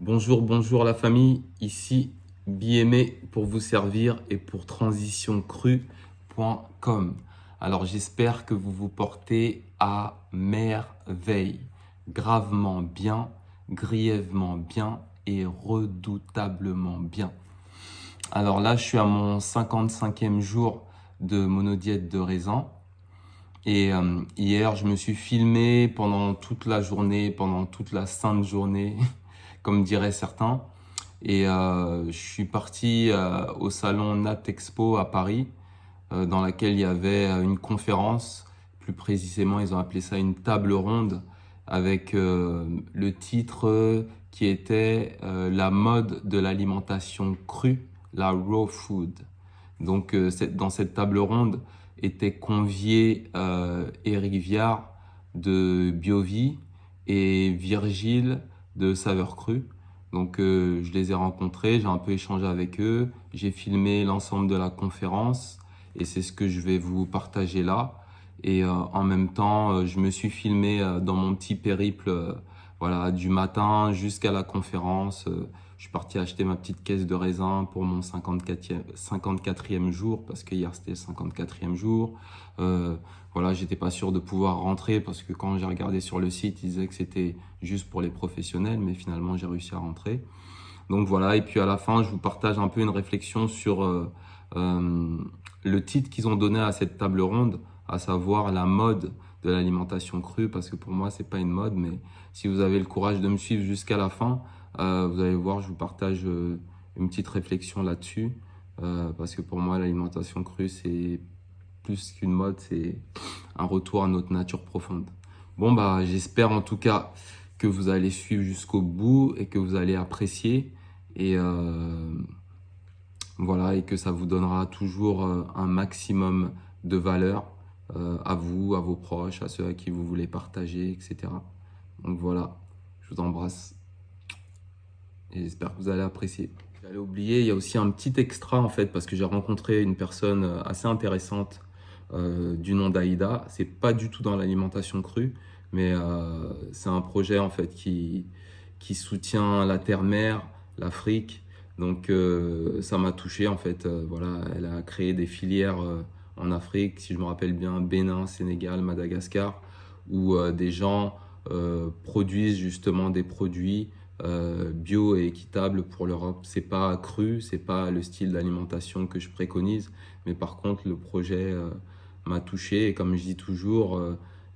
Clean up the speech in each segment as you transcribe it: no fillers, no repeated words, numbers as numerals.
Bonjour, bonjour la famille, ici BME pour vous servir et pour transitioncrue.com. Alors j'espère que vous vous portez à merveille, gravement bien, grièvement bien et redoutablement bien. Alors là, je suis à mon 55e jour de monodiète de raisin. Et hier, je me suis filmé pendant toute la journée, pendant toute la sainte journée, comme diraient certains. Et je suis parti au salon Natexpo à Paris, dans laquelle il y avait une conférence. Plus précisément, ils ont appelé ça une table ronde avec le titre qui était la mode de l'alimentation crue, la raw food. Donc dans cette table ronde étaient conviés Éric Viard de Biovie et Virgile de Saveurs Crues. Donc je les ai rencontrés, j'ai un peu échangé avec eux, j'ai filmé l'ensemble de la conférence et c'est ce que je vais vous partager là. Et en même temps, je me suis filmé dans mon petit périple voilà, du matin jusqu'à la conférence. Je suis parti acheter ma petite caisse de raisin pour mon 54e jour, parce que hier c'était le 54e jour. Voilà, j'étais pas sûr de pouvoir rentrer parce que quand j'ai regardé sur le site, ils disaient que c'était juste pour les professionnels, mais finalement j'ai réussi à rentrer. Donc voilà, et puis à la fin, je vous partage un peu une réflexion sur le titre qu'ils ont donné à cette table ronde, à savoir la mode de l'alimentation crue, parce que pour moi, c'est pas une mode, mais si vous avez le courage de me suivre jusqu'à la fin, vous allez voir, je vous partage une petite réflexion là-dessus, parce que pour moi, l'alimentation crue, c'est plus qu'une mode, c'est un retour à notre nature profonde. Bon, bah, j'espère en tout cas que vous allez suivre jusqu'au bout et que vous allez apprécier. Et voilà, et que ça vous donnera toujours un maximum de valeur à vous, à vos proches, à ceux à qui vous voulez partager, etc. Donc voilà, je vous embrasse et j'espère que vous allez apprécier. J'allais oublier, il y a aussi un petit extra en fait, parce que j'ai rencontré une personne assez intéressante du nom d'Aïda. C'est pas du tout dans l'alimentation crue, mais c'est un projet en fait qui soutient la terre-mer, l'Afrique. Donc ça m'a touché en fait. Voilà, elle a créé des filières en Afrique, si je me rappelle bien, Bénin, Sénégal, Madagascar, où des gens produisent justement des produits bio et équitables pour l'Europe. C'est pas cru, c'est pas le style d'alimentation que je préconise, mais par contre le projet m'a touché et comme je dis toujours,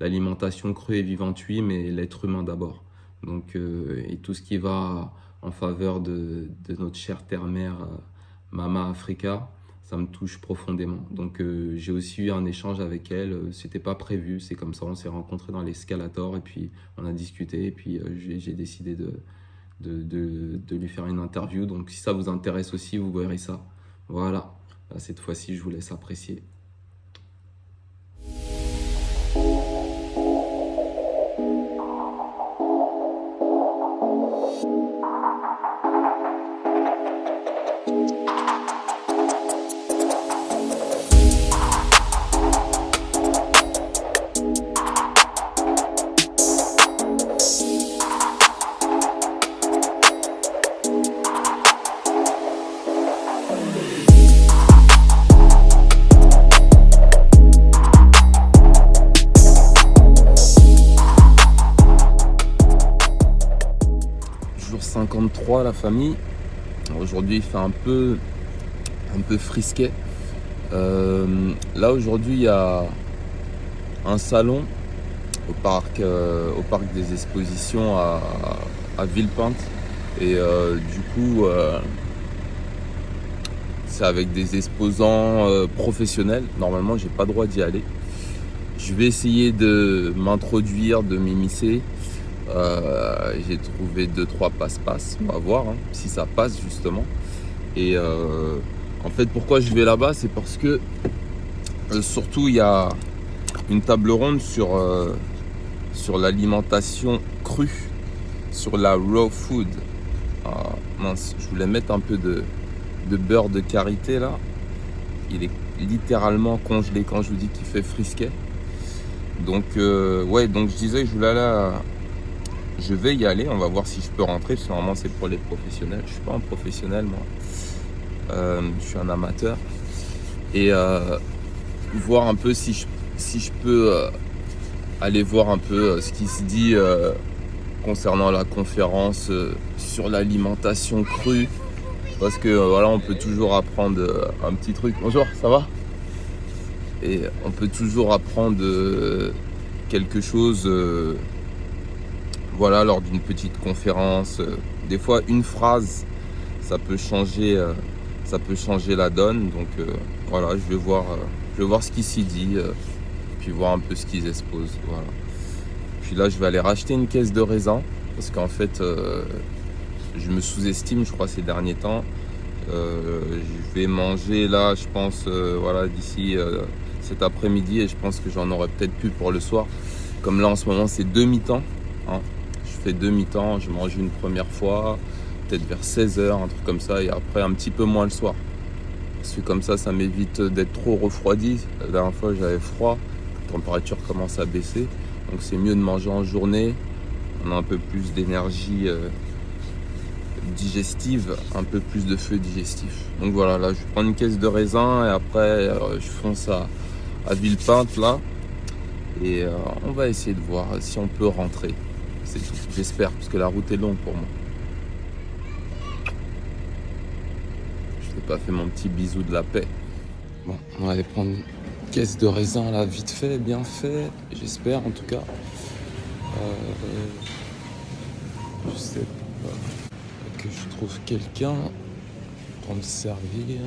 l'alimentation crue et vivante oui, mais l'être humain d'abord. Donc et tout ce qui va en faveur de notre chère terre-mère Mama Africa, ça me touche profondément. Donc j'ai aussi eu un échange avec elle, c'était pas prévu, c'est comme ça, on s'est rencontrés dans l'escalator et puis on a discuté et puis j'ai décidé de lui faire une interview. Donc si ça vous intéresse aussi, vous verrez ça. Voilà, cette fois-ci je vous laisse apprécier. Jour 53 la famille. Aujourd'hui il fait un peu frisquet. Là aujourd'hui il y a un salon au parc des expositions à Villepinte et du coup c'est avec des exposants professionnels. Normalement j'ai pas le droit d'y aller. Je vais essayer de m'introduire, de m'immiscer. J'ai trouvé 2-3 passe-passe, on va voir hein, si ça passe justement. Et en fait pourquoi je vais là-bas, c'est parce que surtout il y a une table ronde sur l'alimentation crue, sur la raw food. Ah, mince, je voulais mettre un peu de beurre de karité là. Il est littéralement congelé quand je vous dis qu'il fait frisquet. Donc ouais, donc je disais que je voulais aller je vais y aller. On va voir si je peux rentrer. Parce que normalement, c'est pour les professionnels. Je suis pas un professionnel, moi. Je suis un amateur. Et voir un peu si je peux aller voir un peu ce qui se dit concernant la conférence sur l'alimentation crue. Parce que voilà, on peut toujours apprendre un petit truc. Bonjour, ça va? Et on peut toujours apprendre quelque chose voilà, lors d'une petite conférence. Des fois, une phrase, ça peut changer la donne. Donc voilà, je vais voir ce qui s'y dit, puis voir un peu ce qu'ils exposent. Voilà. Puis là, je vais aller racheter une caisse de raisin, parce qu'en fait, je me sous-estime, je crois, ces derniers temps. Je vais manger là, je pense, voilà, d'ici cet après-midi, et je pense que j'en aurai peut-être plus pour le soir. Comme là, en ce moment, c'est demi-temps. Hein. Je fais demi-temps, je mange une première fois, peut-être vers 16h, un truc comme ça, et après un petit peu moins le soir. Parce que comme ça m'évite d'être trop refroidi. La dernière fois, j'avais froid, la température commence à baisser. Donc c'est mieux de manger en journée. On a un peu plus d'énergie digestive, un peu plus de feu digestif. Donc voilà, là je vais prendre une caisse de raisin et après je fonce à Villepinte là. Et on va essayer de voir si on peut rentrer. C'est tout. J'espère, parce que la route est longue pour moi. Je n'ai pas fait mon petit bisou de la paix. Bon, on va aller prendre une caisse de raisin là, vite fait, bien fait. J'espère en tout cas. Je sais pas. Que je trouve quelqu'un pour me servir.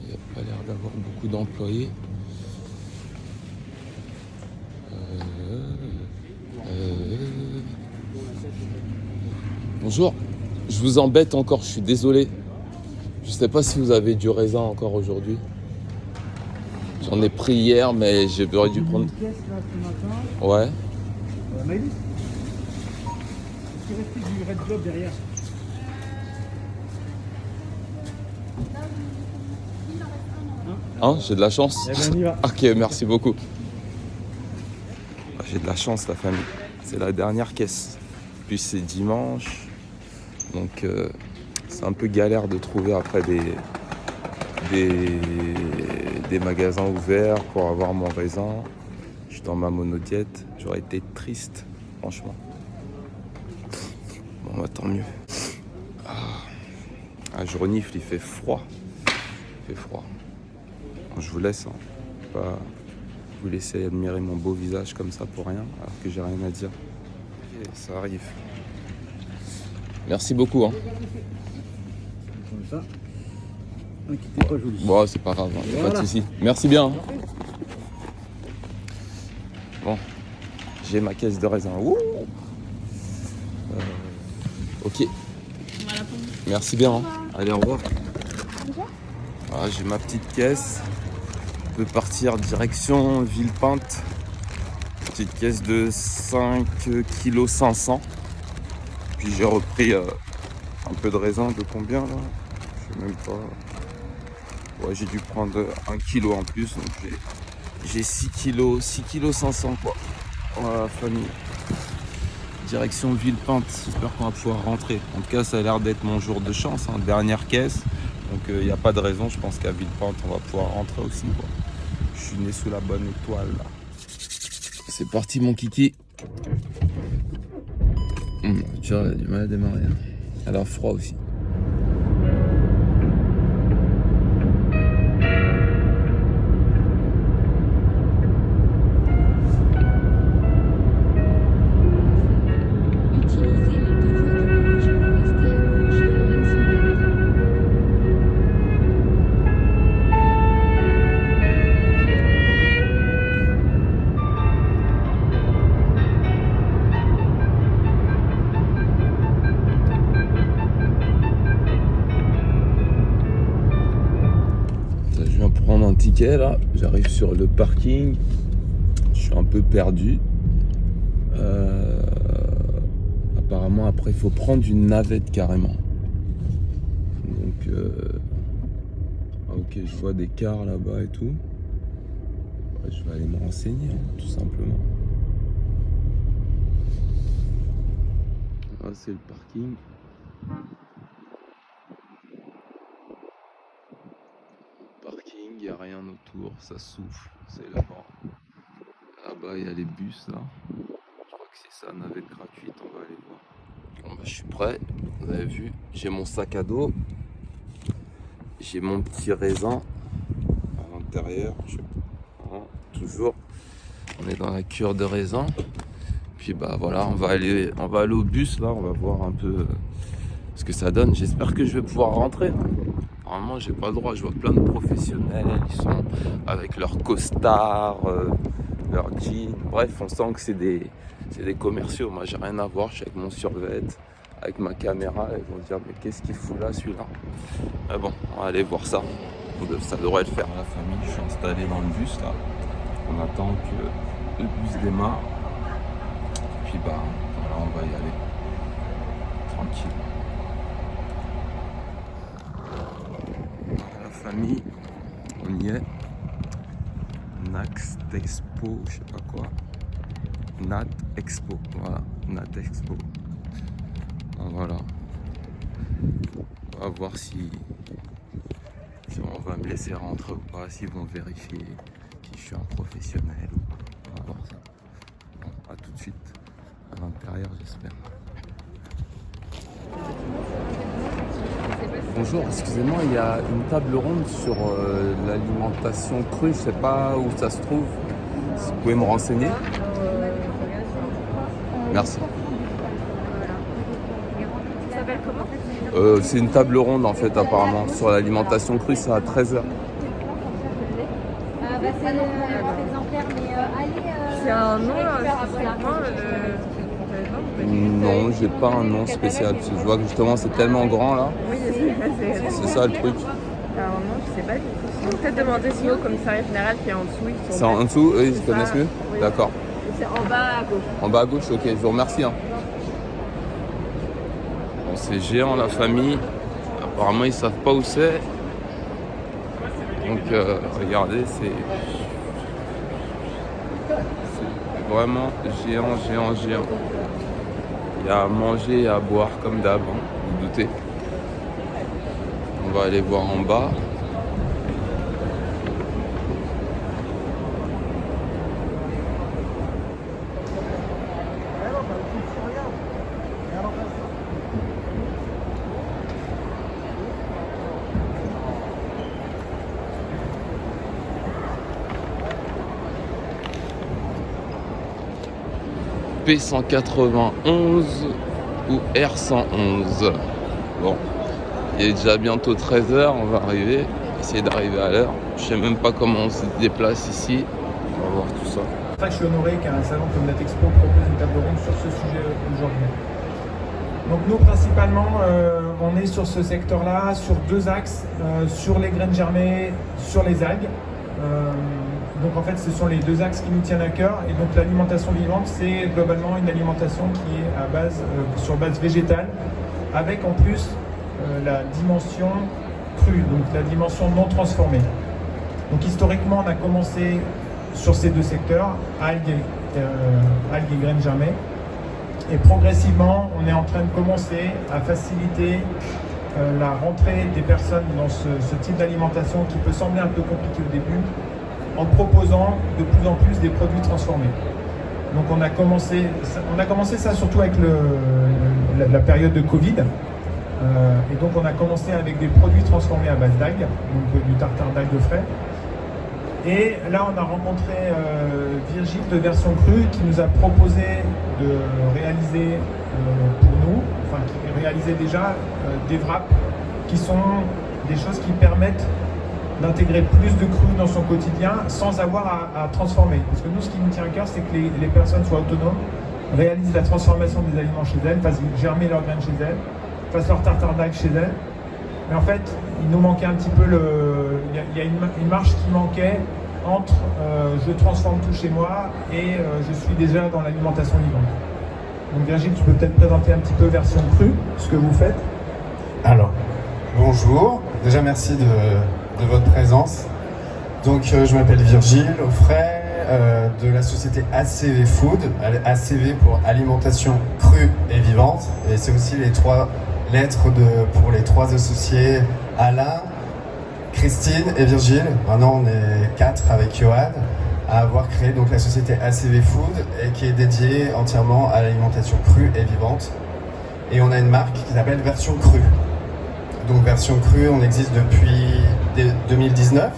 Il n'y a pas l'air d'avoir beaucoup d'employés. Bonjour, je vous embête encore, je suis désolé. Je sais pas si vous avez du raisin encore aujourd'hui. J'en ai pris hier, mais j'aurais dû prendre. Ouais. Maëlys, est-ce qu'il reste du Red Job derrière? Hein, j'ai de la chance. Eh ben, on y va. Ok, merci beaucoup. J'ai de la chance, la famille. C'est la dernière caisse. Puis c'est dimanche. Donc c'est un peu galère de trouver après des magasins ouverts pour avoir mon raisin. Je suis dans ma monodiète. J'aurais été triste, franchement. Bon, bah, tant mieux. Je renifle, il fait froid. Il fait froid. Bon, je vous laisse. Hein. Pas vous laisser admirer mon beau visage comme ça pour rien, alors que j'ai rien à dire. Et ça arrive. Merci beaucoup. Hein. Comme ça. Inquiétez pas, joli. Bon, c'est pas grave, hein, Voilà. pas de soucis. Merci bien. Hein. Bon, j'ai ma caisse de raisin. Ouh. Ok. Voilà pour vous. Merci bien. Hein. Allez, au revoir. Voilà, j'ai ma petite caisse. On peut partir direction Villepinte. Petite caisse de 5,5 kg. Puis j'ai repris un peu de raisin de combien là? Je sais même pas. Ouais, j'ai dû prendre 1 kg en plus. Donc j'ai 6 kg, 6,5 kg quoi. Voilà, famille. Direction Villepinte. J'espère qu'on va pouvoir rentrer. En tout cas, ça a l'air d'être mon jour de chance. Hein. Dernière caisse. Donc il n'y a pas de raison. Je pense qu'à Villepinte, on va pouvoir rentrer aussi. Quoi. Je suis né sous la bonne étoile là. C'est parti mon kiki. Tu vois, il a du mal à démarrer. Hein. Elle a froid aussi. Je viens prendre un ticket là, j'arrive sur le parking, je suis un peu perdu. Apparemment après il faut prendre une navette carrément. Donc ok, je vois des cars là-bas et tout. Je vais aller me renseigner hein, tout simplement. c'est le parking. Parking, il n'y a rien autour, ça souffle, c'est là-bas. Là-bas, il y a les bus là. Je crois que c'est ça, navette gratuite, on va aller voir. Bon, bah, je suis prêt, vous avez vu, j'ai mon sac à dos. J'ai mon petit raisin à l'intérieur. Toujours, on est dans la cure de raisin. Puis bah voilà, on va aller au bus là, on va voir un peu ce que ça donne. J'espère que je vais pouvoir rentrer. Normalement, j'ai pas le droit. Je vois plein de professionnels, ils sont avec leurs costards, leurs jeans. Bref, on sent que c'est des commerciaux. Moi, j'ai rien à voir. Je suis avec mon survêt, avec ma caméra. Ils vont dire, mais qu'est-ce qu'il fout là, celui-là? Mais bon, on va aller voir ça. Ça devrait le faire. La famille, je suis installé dans le bus là. On attend que le bus démarre. Puis bah, voilà, on va y aller. Tranquille. La famille, on y est. Nax Expo, je sais pas quoi. Nat Expo, voilà, Nat Expo. Voilà. On va voir si on va me laisser rentrer ou pas, s'ils vont vérifier si je suis un professionnel ou pas. On va voir ça. Bon, à tout de suite. À l'intérieur, j'espère. Bonjour, excusez-moi, il y a une table ronde sur l'alimentation crue, je sais pas où ça se trouve. Si vous pouvez me renseigner. Merci. Ça s'appelle comment? C'est une table ronde en fait apparemment sur l'alimentation crue, c'est à 13h. C'est notre exemplaire, mais allez. C'est un nom spécifiquement Non, j'ai pas un nom spécial parce que je vois que justement c'est tellement grand là. Oui, C'est ça le truc. Alors non, je sais pas du tout. Donc peut-être demander sinon au commissariat général qui est en dessous. C'est en dessous, eux ils se connaissent mieux. Oui. D'accord. C'est en bas à gauche. En bas à gauche, ok, je vous remercie. Hein. Bon, c'est géant la famille. Apparemment ils savent pas où c'est. Donc regardez, c'est vraiment géant. Il y a à manger et à boire comme d'hab, hein, vous vous doutez. On va aller voir en bas. P191 ou R111. Bon, il est déjà bientôt 13h, on va essayer d'arriver à l'heure. Je sais même pas comment on se déplace ici. On va voir tout ça. C'est pour ça que je suis honoré qu'un salon comme Nat Expo propose une table ronde sur ce sujet aujourd'hui. Donc nous principalement on est sur ce secteur-là, sur deux axes, sur les graines germées, sur les algues. Donc en fait ce sont les deux axes qui nous tiennent à cœur, et donc l'alimentation vivante c'est globalement une alimentation qui est à base, sur base végétale, avec en plus la dimension crue, donc la dimension non transformée. Donc historiquement on a commencé sur ces deux secteurs, algues et graines germées, et progressivement on est en train de commencer à faciliter la rentrée des personnes dans ce type d'alimentation qui peut sembler un peu compliqué au début, en proposant de plus en plus des produits transformés. Donc on a commencé ça surtout avec la période de Covid. Et donc on a commencé avec des produits transformés à base d'algues, donc du tartare d'algues frais. Et là on a rencontré Virgile de Version Crue qui nous a proposé de réaliser pour nous, enfin qui réalisait déjà des wraps qui sont des choses qui permettent d'intégrer plus de cru dans son quotidien sans avoir à transformer. Parce que nous, ce qui nous tient à cœur, c'est que les personnes soient autonomes, réalisent la transformation des aliments chez elles, fassent germer leurs graines chez elles, fassent leur tartare d'algues chez elles. Mais en fait, il nous manquait un petit peu il y a une marche qui manquait entre je transforme tout chez moi et je suis déjà dans l'alimentation vivante. Donc Virgile, tu peux peut-être présenter un petit peu Version Crue, ce que vous faites. Alors, bonjour. Déjà, merci de votre présence. Donc, je m'appelle Virgile Offray. de la société ACV Food, ACV pour alimentation crue et vivante. Et c'est aussi les 3 lettres pour les 3 associés, Alain, Christine et Virgile. Maintenant on est 4 avec Johan à avoir créé donc la société ACV Food et qui est dédiée entièrement à l'alimentation crue et vivante. Et on a une marque qui s'appelle Version Crue. Donc Version Crue, on existe depuis 2019.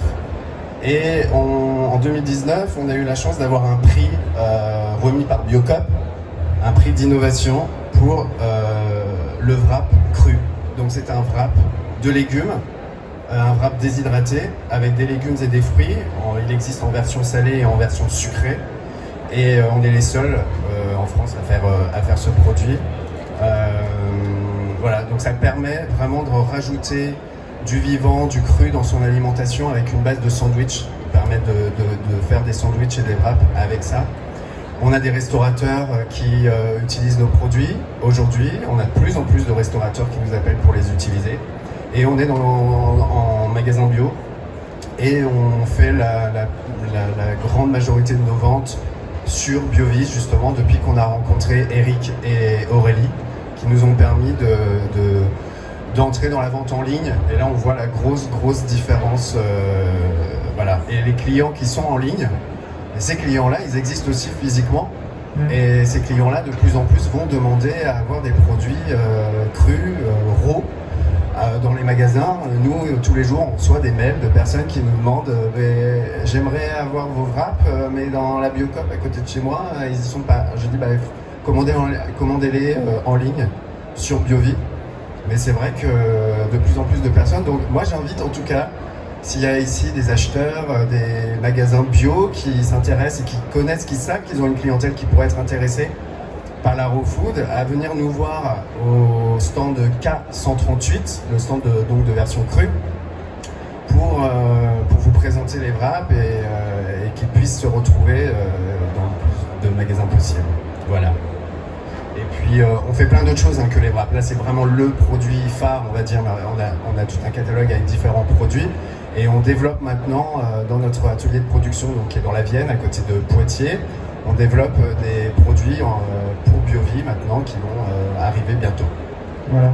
Et en 2019, on a eu la chance d'avoir un prix remis par Biocop, un prix d'innovation pour le wrap cru. Donc c'est un wrap de légumes, un wrap déshydraté avec des légumes et des fruits. Il existe en version salée et en version sucrée. Et on est les seuls en France à faire ce produit. Voilà, donc ça permet vraiment de rajouter du vivant, du cru dans son alimentation avec une base de sandwich, qui permet de faire des sandwichs et des wraps avec ça. On a des restaurateurs qui utilisent nos produits. Aujourd'hui, on a de plus en plus de restaurateurs qui nous appellent pour les utiliser. Et on est en magasin bio et on fait la grande majorité de nos ventes sur Biovis, justement, depuis qu'on a rencontré Eric et Aurélie, qui nous ont permis d'entrer dans la vente en ligne. Et là, on voit la grosse différence. Voilà. Et les clients qui sont en ligne, ces clients-là, ils existent aussi physiquement. Et ces clients-là, de plus en plus, vont demander à avoir des produits crus, roux, dans les magasins. Nous, tous les jours, on reçoit des mails de personnes qui nous demandent j'aimerais avoir vos wraps, mais dans la Biocop à côté de chez moi, ils y sont pas. Je dis commandez-les en ligne sur Biovis. Mais c'est vrai que de plus en plus de personnes. Donc moi, j'invite en tout cas, s'il y a ici des acheteurs, des magasins bio qui s'intéressent et qui connaissent, qui savent qu'ils ont une clientèle qui pourrait être intéressée par la raw food, à venir nous voir au stand K138, le stand de version crue, pour vous présenter les wraps et qu'ils puissent se retrouver dans le plus de magasins possible. Voilà. Et puis on fait plein d'autres choses que les wraps. Là, c'est vraiment le produit phare, on va dire. On a tout un catalogue avec différents produits. Et on développe maintenant dans notre atelier de production, donc, qui est dans la Vienne, à côté de Poitiers, on développe des produits pour Biovis maintenant qui vont arriver bientôt. Voilà.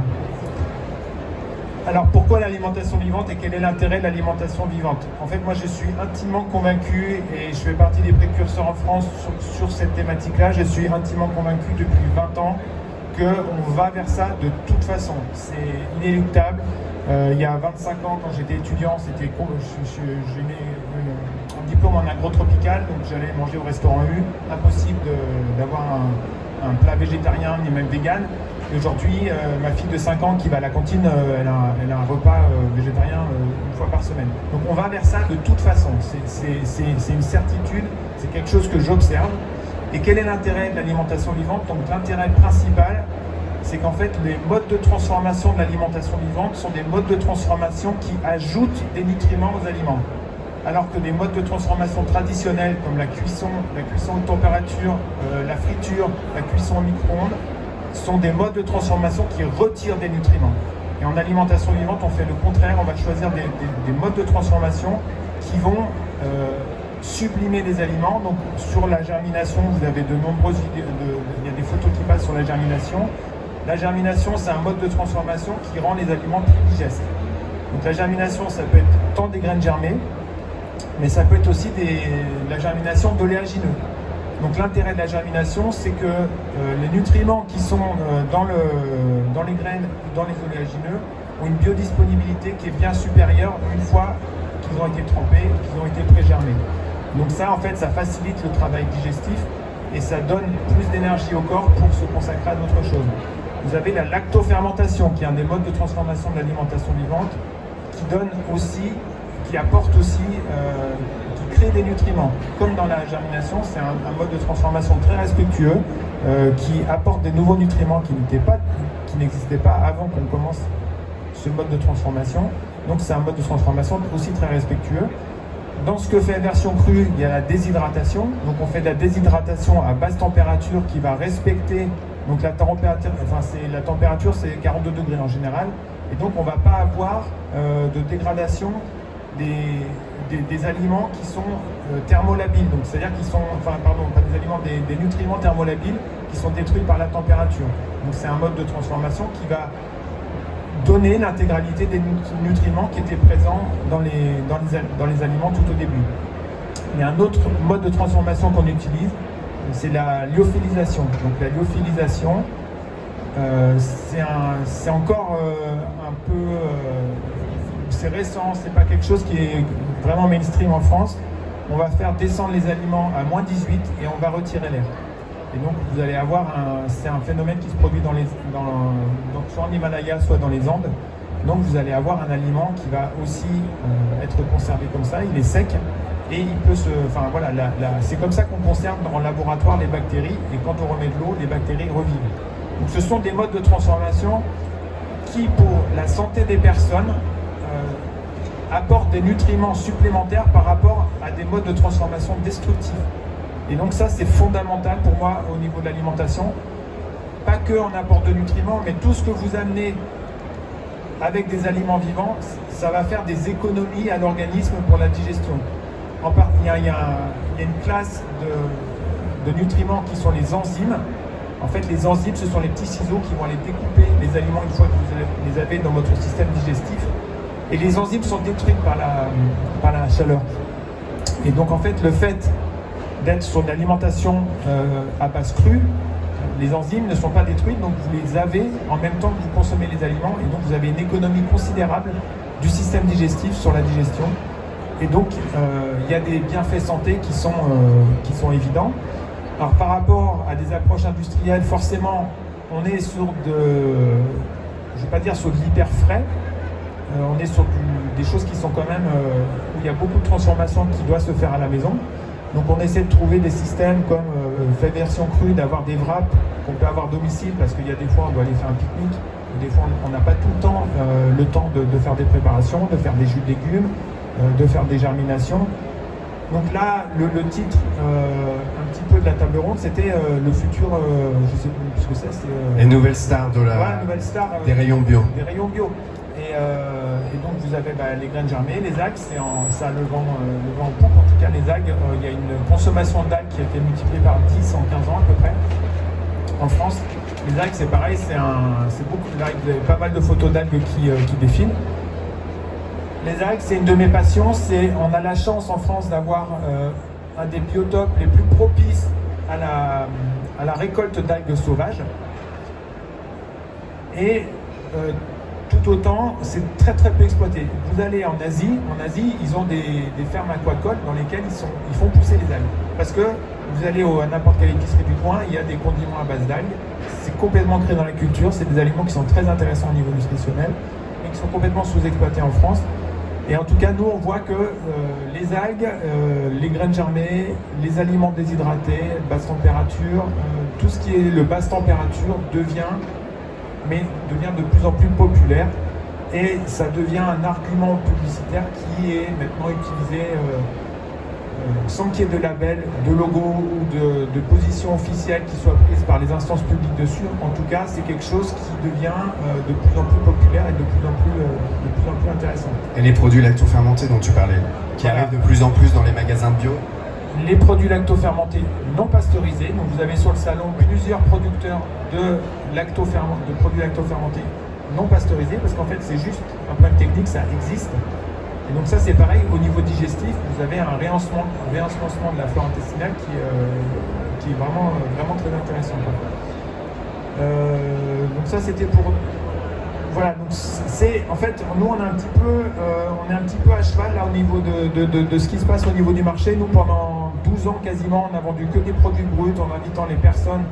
Alors pourquoi l'alimentation vivante et quel est l'intérêt de l'alimentation vivante? En fait, moi je suis intimement convaincu, et je fais partie des précurseurs en France sur cette thématique-là, je suis intimement convaincu depuis 20 ans qu'on va vers ça de toute façon. C'est inéluctable. Il y a 25 ans, quand j'étais étudiant, j'ai eu un diplôme en agrotropical, donc j'allais manger au restaurant U. Impossible d'avoir un plat végétarien ni même vegan. Et aujourd'hui, ma fille de 5 ans qui va à la cantine, elle a un repas végétarien une fois par semaine. Donc on va vers ça de toute façon. C'est une certitude, c'est quelque chose que j'observe. Et quel est l'intérêt de l'alimentation vivante? Donc l'intérêt principal, c'est qu'en fait, les modes de transformation de l'alimentation vivante sont des modes de transformation qui ajoutent des nutriments aux aliments. Alors que les modes de transformation traditionnels, comme la cuisson haute température, la friture, la cuisson au micro-ondes, sont des modes de transformation qui retirent des nutriments. Et en alimentation vivante, on fait le contraire, on va choisir des modes de transformation qui vont sublimer les aliments. Donc sur la germination, vous avez de nombreuses vidéos, il y a des photos qui passent sur la germination. La germination, c'est un mode de transformation qui rend les aliments plus digestes. Donc la germination, ça peut être tant des graines germées, mais ça peut être aussi la germination d'oléagineux. Donc l'intérêt de la germination, c'est que les nutriments qui sont dans les graines, dans les oléagineux, ont une biodisponibilité qui est bien supérieure une fois qu'ils ont été trempés, qu'ils ont été pré-germés. Donc ça, en fait, ça facilite le travail digestif et ça donne plus d'énergie au corps pour se consacrer à d'autres choses. Vous avez la lactofermentation, qui est un des modes de transformation de l'alimentation vivante, qui apporte aussi, qui crée des nutriments. Comme dans la germination, c'est un mode de transformation très respectueux, qui apporte des nouveaux nutriments qui n'existaient pas avant qu'on commence ce mode de transformation. Donc c'est un mode de transformation aussi très respectueux. Dans ce que fait Version Crue, il y a la déshydratation. Donc on fait de la déshydratation à basse température qui va respecter donc la température, c'est 42 degrés en général. Et donc on ne va pas avoir de dégradation des aliments qui sont thermolabiles, donc c'est-à-dire qu'ils sont, enfin pardon, pas des aliments, des nutriments thermolabiles qui sont détruits par la température. Donc c'est un mode de transformation qui va donner l'intégralité des nutriments qui étaient présents dans les aliments tout au début. Il y a un autre mode de transformation qu'on utilise, c'est la lyophilisation. Donc la lyophilisation, c'est encore un peu... c'est récent, c'est pas quelque chose qui est vraiment mainstream en France. On va faire descendre les aliments à moins 18 et on va retirer l'air. Et donc vous allez avoir c'est un phénomène qui se produit soit en Himalaya, soit dans les Andes. Donc vous allez avoir un aliment qui va aussi être conservé comme ça, il est sec et il peut enfin voilà, c'est comme ça qu'on conserve en laboratoire les bactéries et quand on remet de l'eau, les bactéries revivent. Donc ce sont des modes de transformation qui, pour la santé des personnes, apportent des nutriments supplémentaires par rapport à des modes de transformation destructifs. Et donc ça, c'est fondamental pour moi au niveau de l'alimentation. Pas que en apport de nutriments, mais tout ce que vous amenez avec des aliments vivants, ça va faire des économies à l'organisme pour la digestion. Il y a une classe de nutriments qui sont les enzymes. En fait, les enzymes, ce sont les petits ciseaux qui vont aller découper les aliments une fois que vous les avez dans votre système digestif. Et les enzymes sont détruites par la chaleur. Et donc, en fait, le fait d'être sur une alimentation à base crue, les enzymes ne sont pas détruites, donc vous les avez en même temps que vous consommez les aliments, et donc vous avez une économie considérable du système digestif sur la digestion. Et donc, il y a des bienfaits santé qui sont évidents. Alors, par rapport à des approches industrielles, forcément, on est sur je ne vais pas dire sur de l'hyper frais, on est sur des choses qui sont quand même, où il y a beaucoup de transformations qui doivent se faire à la maison. Donc on essaie de trouver des systèmes comme fait version crue, d'avoir des wraps qu'on peut avoir à domicile, parce qu'il y a des fois on doit aller faire un pique-nique, des fois on n'a pas tout le temps de faire des préparations, de faire des jus de légumes, de faire des germinations. Donc là, le titre un petit peu de la table ronde, c'était le futur, je sais plus ce que c'est. Les nouvelles stars nouvelle star, des rayons bio. Des rayons bio. Et donc vous avez les graines germées, les algues, ça a le vent en poupe. En tout cas, les algues, il y a une consommation d'algues qui a été multipliée par 10 en 15 ans à peu près. En France, les algues, c'est pareil, c'est beaucoup d'algues. Vous avez pas mal de photos d'algues qui défilent. Les algues, c'est une de mes passions. On a la chance en France d'avoir un des biotopes les plus propices à la récolte d'algues sauvages. Et tout autant, c'est très très peu exploité. Vous allez en Asie, ils ont des fermes aquacoles dans lesquelles ils font pousser les algues. Parce que vous allez à n'importe quelle épicerie du coin, il y a des condiments à base d'algues. C'est complètement créé dans la culture, c'est des aliments qui sont très intéressants au niveau nutritionnel, mais qui sont complètement sous-exploités en France. Et en tout cas, nous, on voit que les algues, les graines germées, les aliments déshydratés, basse température, tout ce qui est le basse température devient de plus en plus populaire, et ça devient un argument publicitaire qui est maintenant utilisé sans qu'il y ait de label, de logo ou de position officielle qui soit prise par les instances publiques dessus. En tout cas, c'est quelque chose qui devient de plus en plus populaire et de plus en plus intéressant. Et les produits lactofermentés dont tu parlais, qui arrivent de plus en plus dans les magasins bio? Les produits lactofermentés non pasteurisés. Donc vous avez sur le salon plusieurs producteurs de produits lactofermentés non pasteurisés, parce qu'en fait c'est juste un problème technique, ça existe. Et donc ça c'est pareil, au niveau digestif, vous avez un réensemencement de la flore intestinale qui est vraiment très intéressant. Donc ça c'était pour... Voilà, donc en fait, nous on est un petit peu à cheval là au niveau de ce qui se passe au niveau du marché. Nous pendant 12 ans quasiment, on a vendu que des produits bruts en invitant les personnes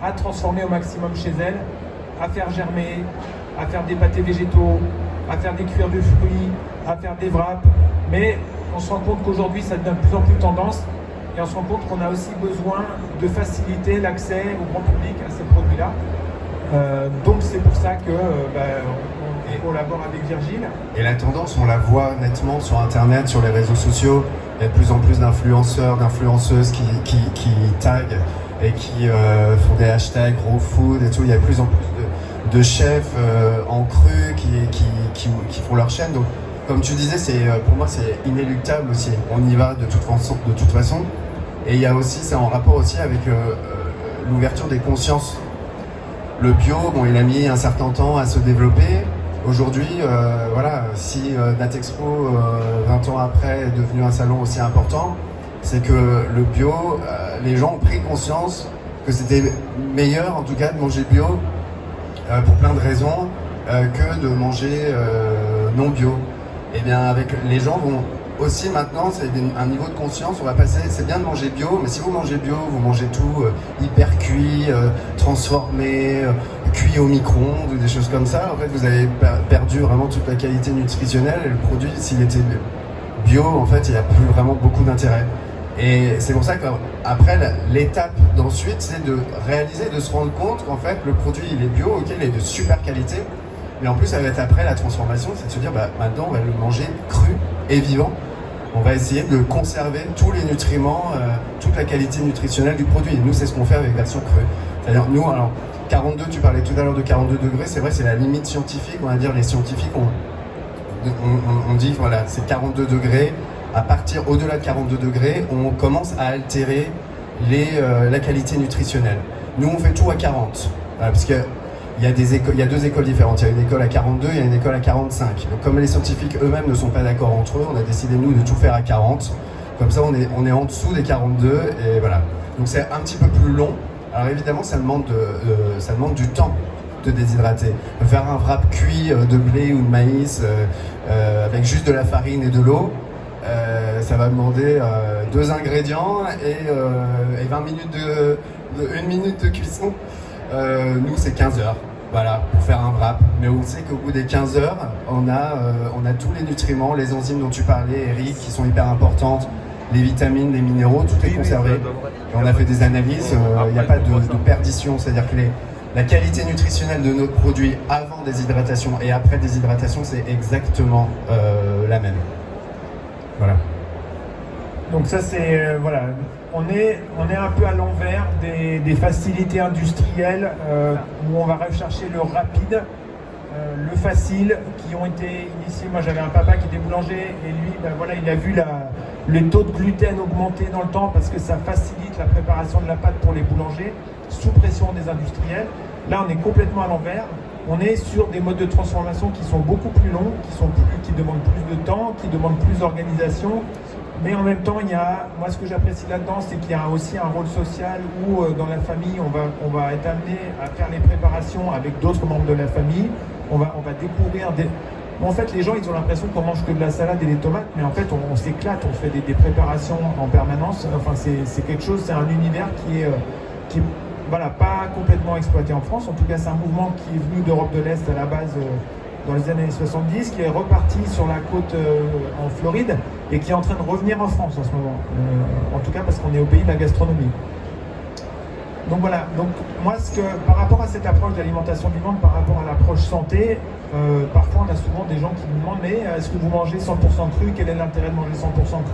à transformer au maximum chez elles, à faire germer, à faire des pâtés végétaux, à faire des cuirs de fruits, à faire des wraps. Mais on se rend compte qu'aujourd'hui ça devient de plus en plus tendance, et on se rend compte qu'on a aussi besoin de faciliter l'accès au grand public à ces produits-là. Donc c'est pour ça que on collabore avec Virgile. Et la tendance, on la voit nettement sur Internet, sur les réseaux sociaux. Il y a de plus en plus d'influenceurs, d'influenceuses qui taguent et qui font des hashtags raw food et tout. Il y a de plus en plus de chefs en cru qui font leur chaîne. Donc comme tu disais, pour moi c'est inéluctable aussi. On y va de toute façon. Et il y a aussi, c'est en rapport aussi avec l'ouverture des consciences. Le bio, bon, il a mis un certain temps à se développer. Aujourd'hui, voilà, si Natexpo, 20 ans après, est devenu un salon aussi important, c'est que le bio, les gens ont pris conscience que c'était meilleur, en tout cas, de manger bio, pour plein de raisons, que de manger non bio. Et bien, les gens vont aussi maintenant, c'est un niveau de conscience, on va passer, c'est bien de manger bio, mais si vous mangez bio, vous mangez tout hyper cuit, transformé, cuit au micro-ondes ou des choses comme ça, en fait vous avez perdu vraiment toute la qualité nutritionnelle et le produit, s'il était bio, en fait il n'y a plus vraiment beaucoup d'intérêt. Et c'est pour ça qu'après, l'étape d'ensuite, c'est de réaliser, de se rendre compte qu'en fait le produit il est bio, ok, il est de super qualité, mais en plus ça va être après la transformation, c'est de se dire maintenant on va le manger cru et vivant. On va essayer de conserver tous les nutriments, toute la qualité nutritionnelle du produit. Et nous, c'est ce qu'on fait avec version crue. C'est-à-dire, nous, alors, 42, tu parlais tout à l'heure de 42 degrés, c'est vrai, c'est la limite scientifique. On va dire, les scientifiques, on dit, voilà, c'est 42 degrés. À partir, au-delà de 42 degrés, on commence à altérer la qualité nutritionnelle. Nous, on fait tout à 40. Voilà, parce que il y a deux écoles différentes. Il y a une école à 42, il y a une école à 45. Donc, comme les scientifiques eux-mêmes ne sont pas d'accord entre eux, on a décidé, nous, de tout faire à 40. Comme ça, on est en dessous des 42, et voilà. Donc, c'est un petit peu plus long. Alors, évidemment, ça demande du temps de déshydrater. Faire un wrap cuit de blé ou de maïs avec juste de la farine et de l'eau, ça va demander 2 ingrédients et 20 minutes 1 minute de cuisson. Nous, c'est 15 heures. Voilà, pour faire un wrap. Mais on sait qu'au bout des 15 heures, on a tous les nutriments, les enzymes dont tu parlais, Eric, qui sont hyper importantes, les vitamines, les minéraux, tout est conservé. Et on a fait des analyses, il n'y a pas de perdition, c'est-à-dire que la qualité nutritionnelle de notre produit avant déshydratation et après déshydratation, c'est exactement la même. Voilà. Donc ça c'est voilà, on est un peu à l'envers des facilités industrielles où on va rechercher le rapide, le facile, qui ont été initiés. Moi j'avais un papa qui était boulanger et lui voilà, il a vu les taux de gluten augmenter dans le temps parce que ça facilite la préparation de la pâte pour les boulangers sous pression des industriels. Là on est complètement à l'envers. On est sur des modes de transformation qui sont beaucoup plus longs, qui demandent plus de temps, qui demandent plus d'organisation. Mais en même temps, moi ce que j'apprécie là-dedans, c'est qu'il y a aussi un rôle social où dans la famille, on va être amené à faire les préparations avec d'autres membres de la famille. On va découvrir En fait, les gens, ils ont l'impression qu'on mange que de la salade et des tomates, mais en fait, on s'éclate, on fait des préparations en permanence. Enfin, c'est quelque chose, c'est un univers qui est voilà, pas complètement exploité en France. En tout cas, c'est un mouvement qui est venu d'Europe de l'Est à la base dans les années 70, qui est reparti sur la côte en Floride et qui est en train de revenir en France en ce moment. En tout cas, parce qu'on est au pays de la gastronomie. Donc voilà, donc moi, par rapport à cette approche d'alimentation vivante, par rapport à l'approche santé, parfois on a souvent des gens qui nous demandent mais est-ce que vous mangez 100% cru? Quel est l'intérêt de manger 100%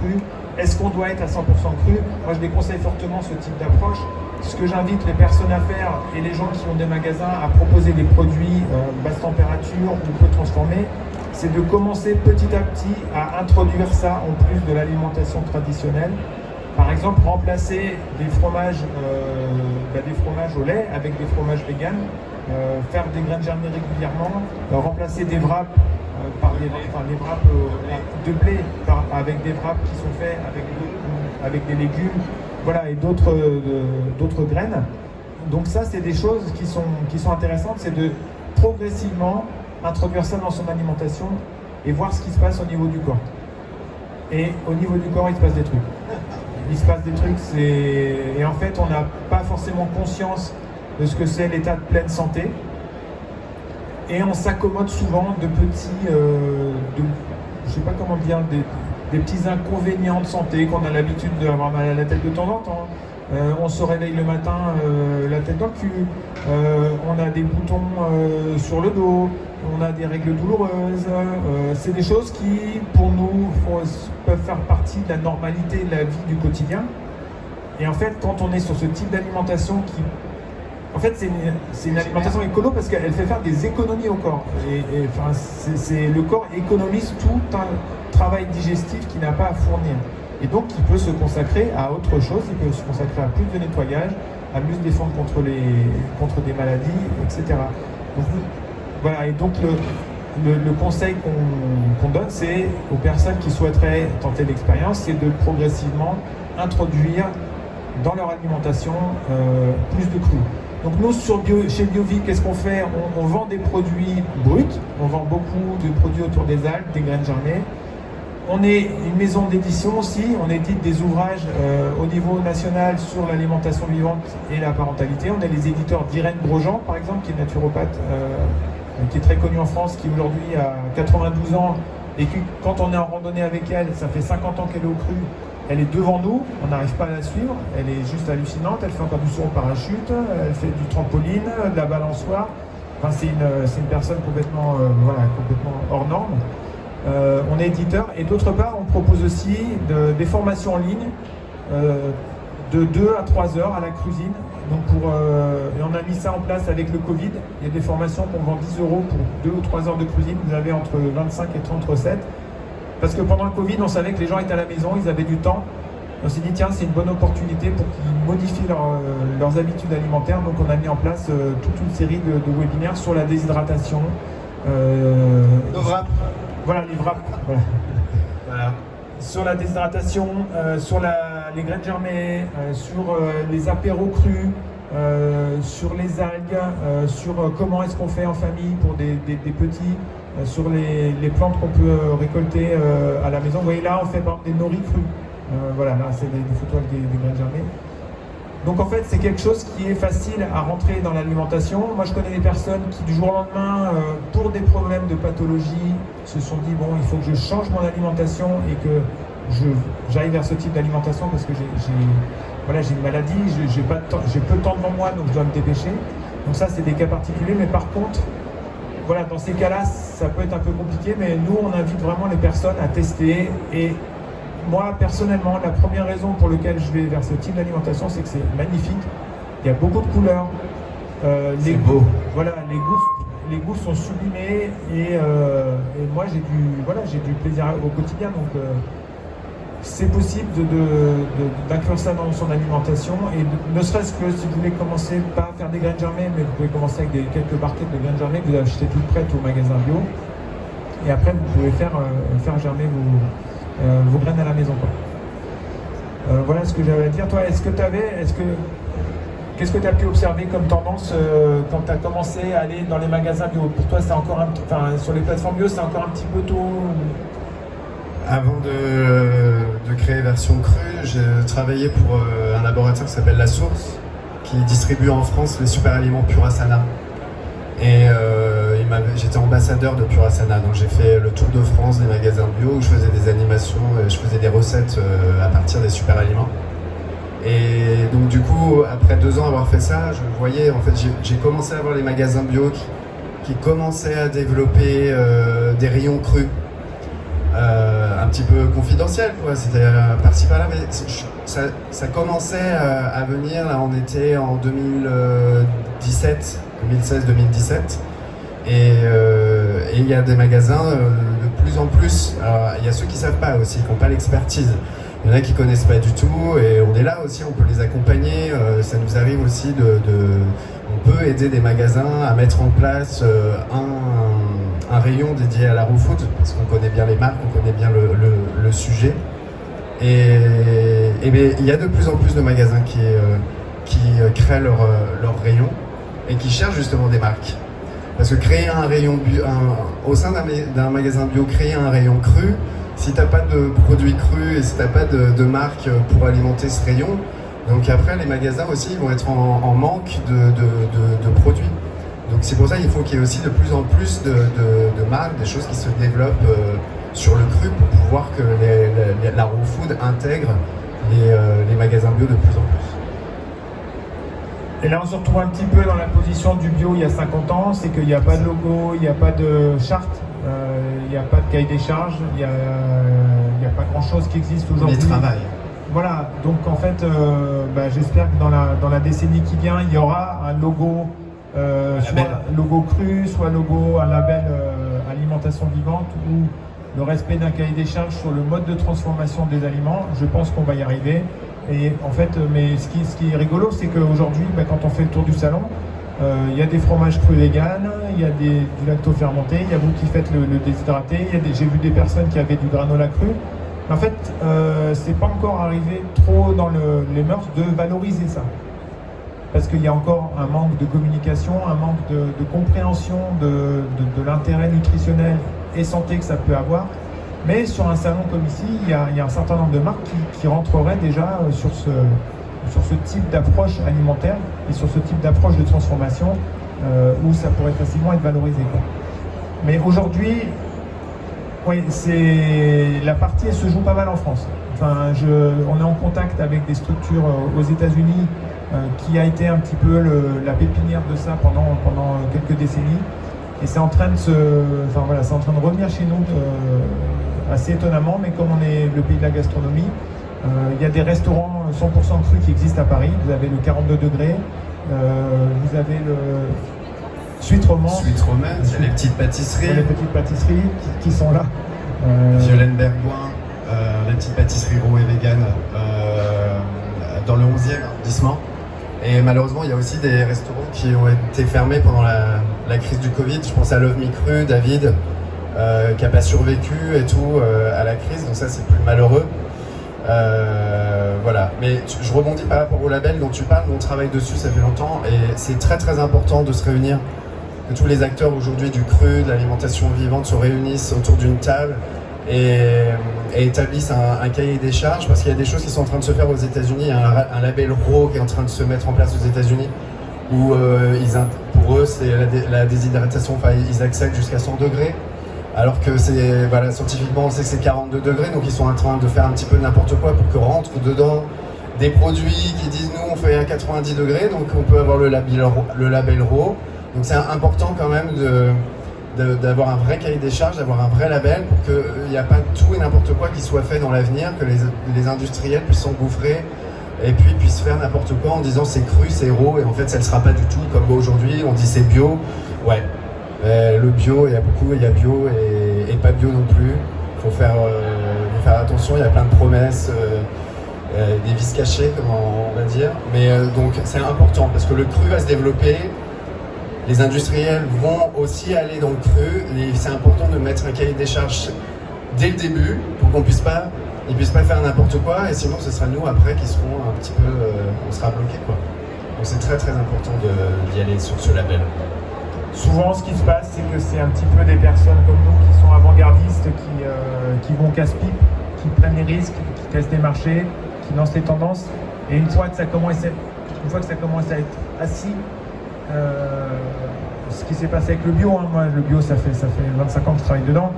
cru? Est-ce qu'on doit être à 100% cru? Moi je déconseille fortement ce type d'approche. Ce que j'invite les personnes à faire et les gens qui ont des magasins à proposer des produits basse température ou peu transformés, c'est de commencer petit à petit à introduire ça en plus de l'alimentation traditionnelle. Par exemple, remplacer des fromages au lait avec des fromages véganes, faire des graines germées régulièrement, remplacer des wraps par des wraps de blé avec des wraps qui sont faits avec des légumes, voilà, et d'autres graines. Donc ça, c'est des choses qui sont intéressantes, c'est de progressivement introduire ça dans son alimentation et voir ce qui se passe au niveau du corps. Et au niveau du corps, il se passe des trucs. Il se passe des trucs, et en fait, on n'a pas forcément conscience de ce que c'est l'état de pleine santé. Et on s'accommode souvent de petits, je sais pas comment dire, des petits inconvénients de santé, qu'on a l'habitude d'avoir mal à la tête de temps en temps. On se réveille le matin, la tête dans le cul, on a des boutons sur le dos, on a des règles douloureuses. C'est des choses qui, pour nous, peuvent faire partie de la normalité de la vie du quotidien. Et en fait, quand on est sur ce type d'alimentation qui En fait, c'est une alimentation écolo parce qu'elle fait faire des économies au corps. Enfin, le corps économise tout un travail digestif qu'il n'a pas à fournir. Et donc, il peut se consacrer à autre chose, il peut se consacrer à plus de nettoyage, à mieux se défendre contre des maladies, etc. Donc, voilà, et donc le conseil qu'on donne, c'est aux personnes qui souhaiteraient tenter l'expérience, c'est de progressivement introduire dans leur alimentation plus de cru. Donc nous, chez BioVie, qu'est-ce qu'on fait? On vend des produits bruts, on vend beaucoup de produits autour des algues, des graines germées. On est une maison d'édition aussi, on édite des ouvrages au niveau national sur l'alimentation vivante et la parentalité. On est les éditeurs d'Irène Grosjean, par exemple, qui est naturopathe, qui est très connue en France, qui aujourd'hui a 92 ans, et qui, quand on est en randonnée avec elle, ça fait 50 ans qu'elle est au cru, elle est devant nous, on n'arrive pas à la suivre, elle est juste hallucinante, elle fait encore du saut en parachute, elle fait du trampoline, de la balançoire. Enfin, c'est une personne complètement hors norme. On est éditeur et d'autre part on propose aussi des formations en ligne de 2 à 3 heures à la cuisine. Donc et on a mis ça en place avec le Covid. Il y a des formations qu'on vend 10 € pour 2 ou 3 heures de cuisine. Vous avez entre 25 et 30 recettes. Parce que pendant le Covid, on savait que les gens étaient à la maison, ils avaient du temps. On s'est dit tiens, c'est une bonne opportunité pour qu'ils modifient leurs habitudes alimentaires. Donc on a mis en place toute une série de webinaires sur la déshydratation. Le wrap. Voilà, les wraps. Voilà. Sur la déshydratation, sur les graines germées, sur les apéros crus, sur les algues, sur comment est-ce qu'on fait en famille pour des petits, sur les plantes qu'on peut récolter à la maison. Vous voyez là, on fait par exemple des noris crus. Voilà, là c'est des photos avec des graines germées. Donc en fait, c'est quelque chose qui est facile à rentrer dans l'alimentation. Moi, je connais des personnes qui, du jour au lendemain, pour des problèmes de pathologie, se sont dit, bon, il faut que je change mon alimentation et que j'aille vers ce type d'alimentation parce que j'ai une maladie, j'ai peu de temps devant moi, donc je dois me dépêcher. Donc ça, c'est des cas particuliers. Mais par contre, voilà, dans ces cas-là, ça peut être un peu compliqué, mais nous, on invite vraiment les personnes à tester. Et moi, personnellement, la première raison pour laquelle je vais vers ce type d'alimentation, c'est que c'est magnifique. Il y a beaucoup de couleurs. C'est beau. Voilà, les goûts sont sublimés et moi, j'ai du plaisir au quotidien. Donc, c'est possible d'inclure ça dans son alimentation. Et ne serait-ce que si vous voulez commencer, pas à faire des graines germées, mais vous pouvez commencer avec quelques barquettes de graines germées que vous achetez toutes prêtes au magasin bio. Et après, vous pouvez faire germer vos graines à la maison, quoi. Voilà ce que j'avais à dire. Toi, qu'est-ce que tu as pu observer comme tendance quand tu as commencé à aller dans les magasins bio? Pour toi, c'est encore sur les plateformes bio, c'est encore un petit peu tôt? Avant de créer Version Crue, j'ai travaillé pour un laboratoire qui s'appelle La Source, qui distribue en France les super aliments Purasana. Et j'étais ambassadeur de Purasana, donc j'ai fait le tour de France des magasins bio où je faisais des animations, je faisais des recettes à partir des super aliments. Et donc du coup, après 2 ans avoir fait ça, je voyais, en fait, j'ai commencé à voir les magasins bio qui commençaient à développer des rayons crus, un petit peu confidentiels, quoi. C'était par-ci par-là, mais ça commençait à venir. Là, on était en 2016-2017. Et il y a des magasins de plus en plus. Alors, il y a ceux qui ne savent pas aussi, qui n'ont pas l'expertise. Il y en a qui ne connaissent pas du tout et on est là aussi, on peut les accompagner. Ça nous arrive aussi on peut aider des magasins à mettre en place un rayon dédié à la raw food parce qu'on connaît bien les marques, on connaît bien le sujet. Et il y a de plus en plus de magasins qui créent leur rayon et qui cherchent justement des marques. Parce que créer un rayon bio, au sein d'un magasin bio, créer un rayon cru, si t'as pas de produits crus et si t'as pas de marque pour alimenter ce rayon, donc après les magasins aussi vont être en manque de produits. Donc c'est pour ça qu'il faut qu'il y ait aussi de plus en plus de marques, des choses qui se développent sur le cru pour pouvoir que la raw food intègre les magasins bio de plus en plus. Et là, on se retrouve un petit peu dans la position du bio il y a 50 ans, c'est qu'il n'y a pas de logo, il n'y a pas de charte, il n'y a pas de cahier des charges, il n'y a pas grand-chose qui existe aujourd'hui. On y travaille. voilà, donc en fait, j'espère que dans la décennie qui vient, il y aura un logo, soit logo cru, soit logo, un label alimentation vivante, ou le respect d'un cahier des charges sur le mode de transformation des aliments. Je pense qu'on va y arriver. Et en fait, mais ce qui est rigolo, c'est qu'aujourd'hui, quand on fait le tour du salon, il y a des fromages crus véganes, il y a du lacto fermenté, il y a vous qui faites le déshydraté, j'ai vu des personnes qui avaient du granola cru. En fait, c'est pas encore arrivé trop dans les mœurs de valoriser ça. Parce qu'il y a encore un manque de communication, un manque de compréhension de l'intérêt nutritionnel et santé que ça peut avoir. Mais sur un salon comme ici, il y a un certain nombre de marques qui rentreraient déjà sur ce type d'approche alimentaire et sur ce type d'approche de transformation où ça pourrait facilement être valorisé, quoi. Mais aujourd'hui, oui, la partie elle se joue pas mal en France. Enfin, on est en contact avec des structures aux États-Unis qui a été un petit peu la pépinière de ça pendant quelques décennies. Et c'est en train de revenir chez nous assez étonnamment, mais comme on est le pays de la gastronomie, il y a des restaurants 100% crus qui existent à Paris. Vous avez le 42 degrés, vous avez le Suite Romance, il y a les petites pâtisseries. Les petites pâtisseries qui sont là. Violaine Bergouin, les petites pâtisseries raw et vegan dans le 11e arrondissement. Et malheureusement, il y a aussi des restaurants qui ont été fermés pendant la crise du Covid. Je pense à Love Me Cru, David, qui n'a pas survécu et tout à la crise. Donc ça, c'est plus malheureux. Voilà. Mais je rebondis par rapport au label dont tu parles. On travaille dessus, ça fait longtemps. Et c'est très très important de se réunir. Que tous les acteurs aujourd'hui du cru, de l'alimentation vivante se réunissent autour d'une table et établissent un cahier des charges, parce qu'il y a des choses qui sont en train de se faire aux États-Unis. Il y a un label RAW qui est en train de se mettre en place aux États-Unis où pour eux c'est la déshydratation, enfin ils acceptent jusqu'à 100 degrés, alors que scientifiquement on sait que c'est 42 degrés, donc ils sont en train de faire un petit peu n'importe quoi pour que rentre dedans des produits qui disent nous on fait à 90 degrés, donc on peut avoir le label RAW. Donc c'est important quand même d'avoir un vrai cahier des charges, d'avoir un vrai label pour qu'il n'y a pas tout et n'importe quoi qui soit fait dans l'avenir, que les industriels puissent s'engouffrer et puis puissent faire n'importe quoi en disant c'est cru, c'est raw, et en fait ça ne le sera pas du tout, comme aujourd'hui on dit c'est bio. Ouais, le bio, il y a bio et pas bio non plus. Il faut faire attention, il y a plein de promesses, des vices cachés, comme on va dire. Mais donc c'est important parce que le cru va se développer. Les industriels vont aussi aller dans le cru, et c'est important de mettre un cahier des charges dès le début pour qu'on puisse pas faire n'importe quoi, et sinon ce sera nous après qui serons un petit peu, on sera bloqués, quoi. Donc c'est très très important d'y aller sur ce label. Souvent ce qui se passe, c'est que c'est un petit peu des personnes comme nous qui sont avant-gardistes, qui vont casse-pipe, qui prennent les risques, qui testent des marchés, qui lancent les tendances, et une fois que ça commence à être assis, ce qui s'est passé avec le bio, moi le bio ça fait 25 ans que je travaille dedans.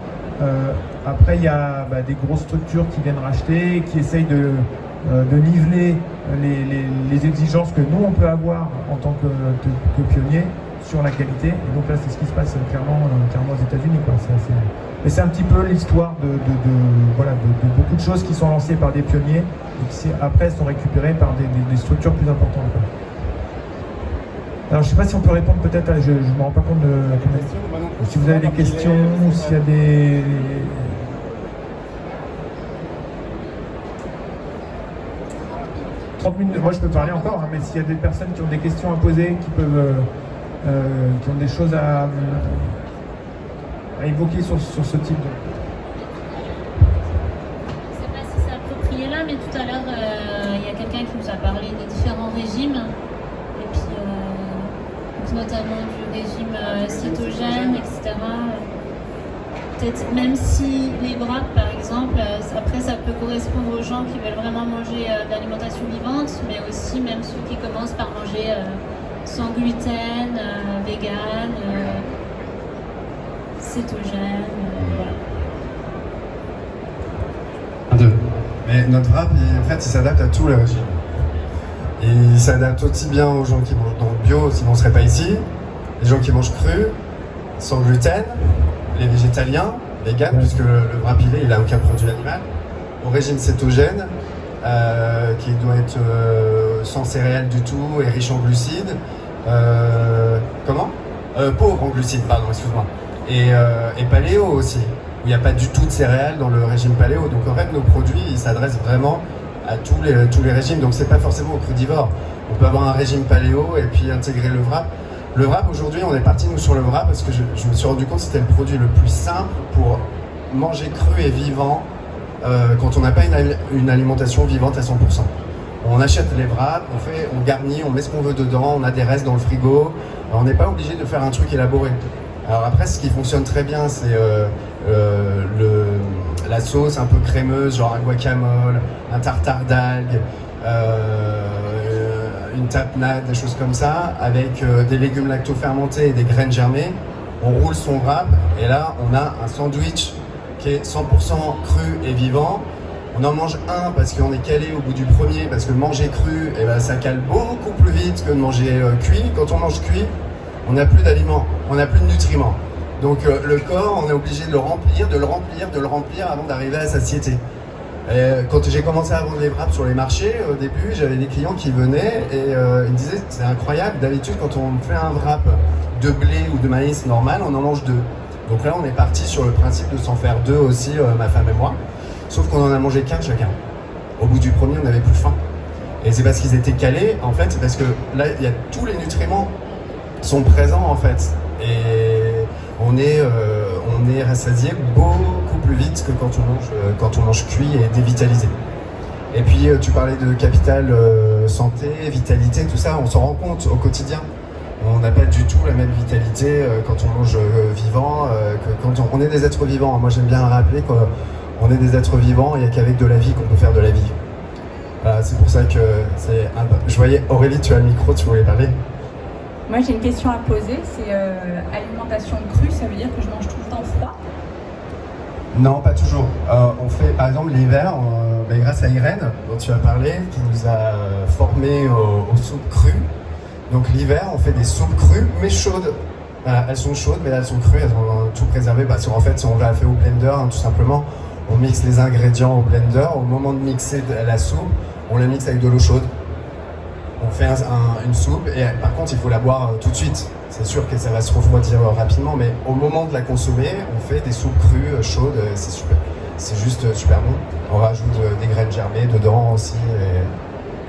Après il y a des grosses structures qui viennent racheter, qui essayent de niveler les exigences que nous on peut avoir en tant que pionniers sur la qualité. Et donc là c'est ce qui se passe clairement aux États-Unis, quoi. Mais c'est un petit peu l'histoire de beaucoup de choses qui sont lancées par des pionniers et qui après sont récupérées par des structures plus importantes, quoi. Alors je ne sais pas si on peut répondre peut-être, je ne me rends pas compte de la question. Si vous avez des questions, ou s'il y a des... « 30 minutes, moi je peux parler encore, mais s'il y a des personnes qui ont des questions à poser, qui ont des choses à évoquer sur ce type de... Je ne sais pas si c'est approprié là, mais tout à l'heure, il y a quelqu'un qui nous a parlé des différents régimes. Notamment du régime cétogène, etc. Peut-être même si les wraps, par exemple, après ça peut correspondre aux gens qui veulent vraiment manger de l'alimentation vivante, mais aussi même ceux qui commencent par manger sans gluten, vegan, cétogène, voilà. Mais notre wrap, en fait, il s'adapte à tous les régimes. Et il s'adapte aussi bien aux gens qui mangent donc bio, sinon on ne serait pas ici, les gens qui mangent cru, sans gluten, les végétaliens, vegan, puisque le wrap il n'a aucun produit animal, au régime cétogène, qui doit être sans céréales du tout et riche en glucides. Pauvre en glucides, pardon, excuse-moi. Et paléo aussi, où il n'y a pas du tout de céréales dans le régime paléo. Donc en fait, nos produits, ils s'adressent vraiment à tous les régimes. Donc c'est pas forcément aux crudivores. On peut avoir un régime paléo et puis intégrer le wrap. Le wrap, aujourd'hui, on est parti nous sur le wrap parce que je me suis rendu compte que c'était le produit le plus simple pour manger cru et vivant quand on n'a pas une alimentation vivante à 100%. On achète les wraps, on garnit, on met ce qu'on veut dedans, on a des restes dans le frigo. On n'est pas obligé de faire un truc élaboré. Alors après, ce qui fonctionne très bien, c'est la sauce un peu crémeuse, genre un guacamole, un tartare d'algues, une tapenade, des choses comme ça, avec des légumes lacto-fermentés et des graines germées. On roule son wrap et là, on a un sandwich qui est 100% cru et vivant. On en mange un parce qu'on est calé au bout du premier, parce que manger cru, ça cale beaucoup plus vite que de manger cuit. Quand on mange cuit, on n'a plus d'aliments, on n'a plus de nutriments. Donc le corps, on est obligé de le remplir avant d'arriver à satiété. Quand j'ai commencé à vendre les wraps sur les marchés, au début, j'avais des clients qui venaient et ils me disaient c'est incroyable, d'habitude quand on fait un wrap de blé ou de maïs normal, on en mange 2. Donc là, on est parti sur le principe de s'en faire 2 aussi, ma femme et moi. Sauf qu'on en a mangé qu'un chacun. Au bout du premier, on n'avait plus faim. Et c'est parce qu'ils étaient calés, en fait, c'est parce que là, il y a tous les nutriments sont présents, en fait. Et on est rassasié beaucoup plus vite que quand on mange cuit et dévitalisé. Et puis, tu parlais de capital santé, vitalité, tout ça, on s'en rend compte au quotidien. On n'a pas du tout la même vitalité quand on mange vivant que quand on est des êtres vivants. Moi, j'aime bien rappeler qu'on est des êtres vivants, il n'y a qu'avec de la vie qu'on peut faire de la vie. Voilà, c'est pour ça que je voyais Aurélie, tu as le micro, tu voulais parler. Moi, j'ai une question à poser, c'est alimentation crue, ça veut dire que je mange tout le temps froid? Non, pas toujours. On fait, par exemple, l'hiver, grâce à Irène, dont tu as parlé, qui nous a formés aux soupes crues. Donc l'hiver, on fait des soupes crues, mais chaudes. Voilà, elles sont chaudes, mais elles sont crues, elles ont tout préservé. En fait, on l'a fait au blender, tout simplement. On mixe les ingrédients au blender. Au moment de mixer la soupe, on la mixe avec de l'eau chaude. On fait une soupe, et par contre, il faut la boire tout de suite. C'est sûr que ça va se refroidir rapidement, mais au moment de la consommer, on fait des soupes crues, chaudes, c'est super. C'est juste super bon. On rajoute des graines germées dedans aussi,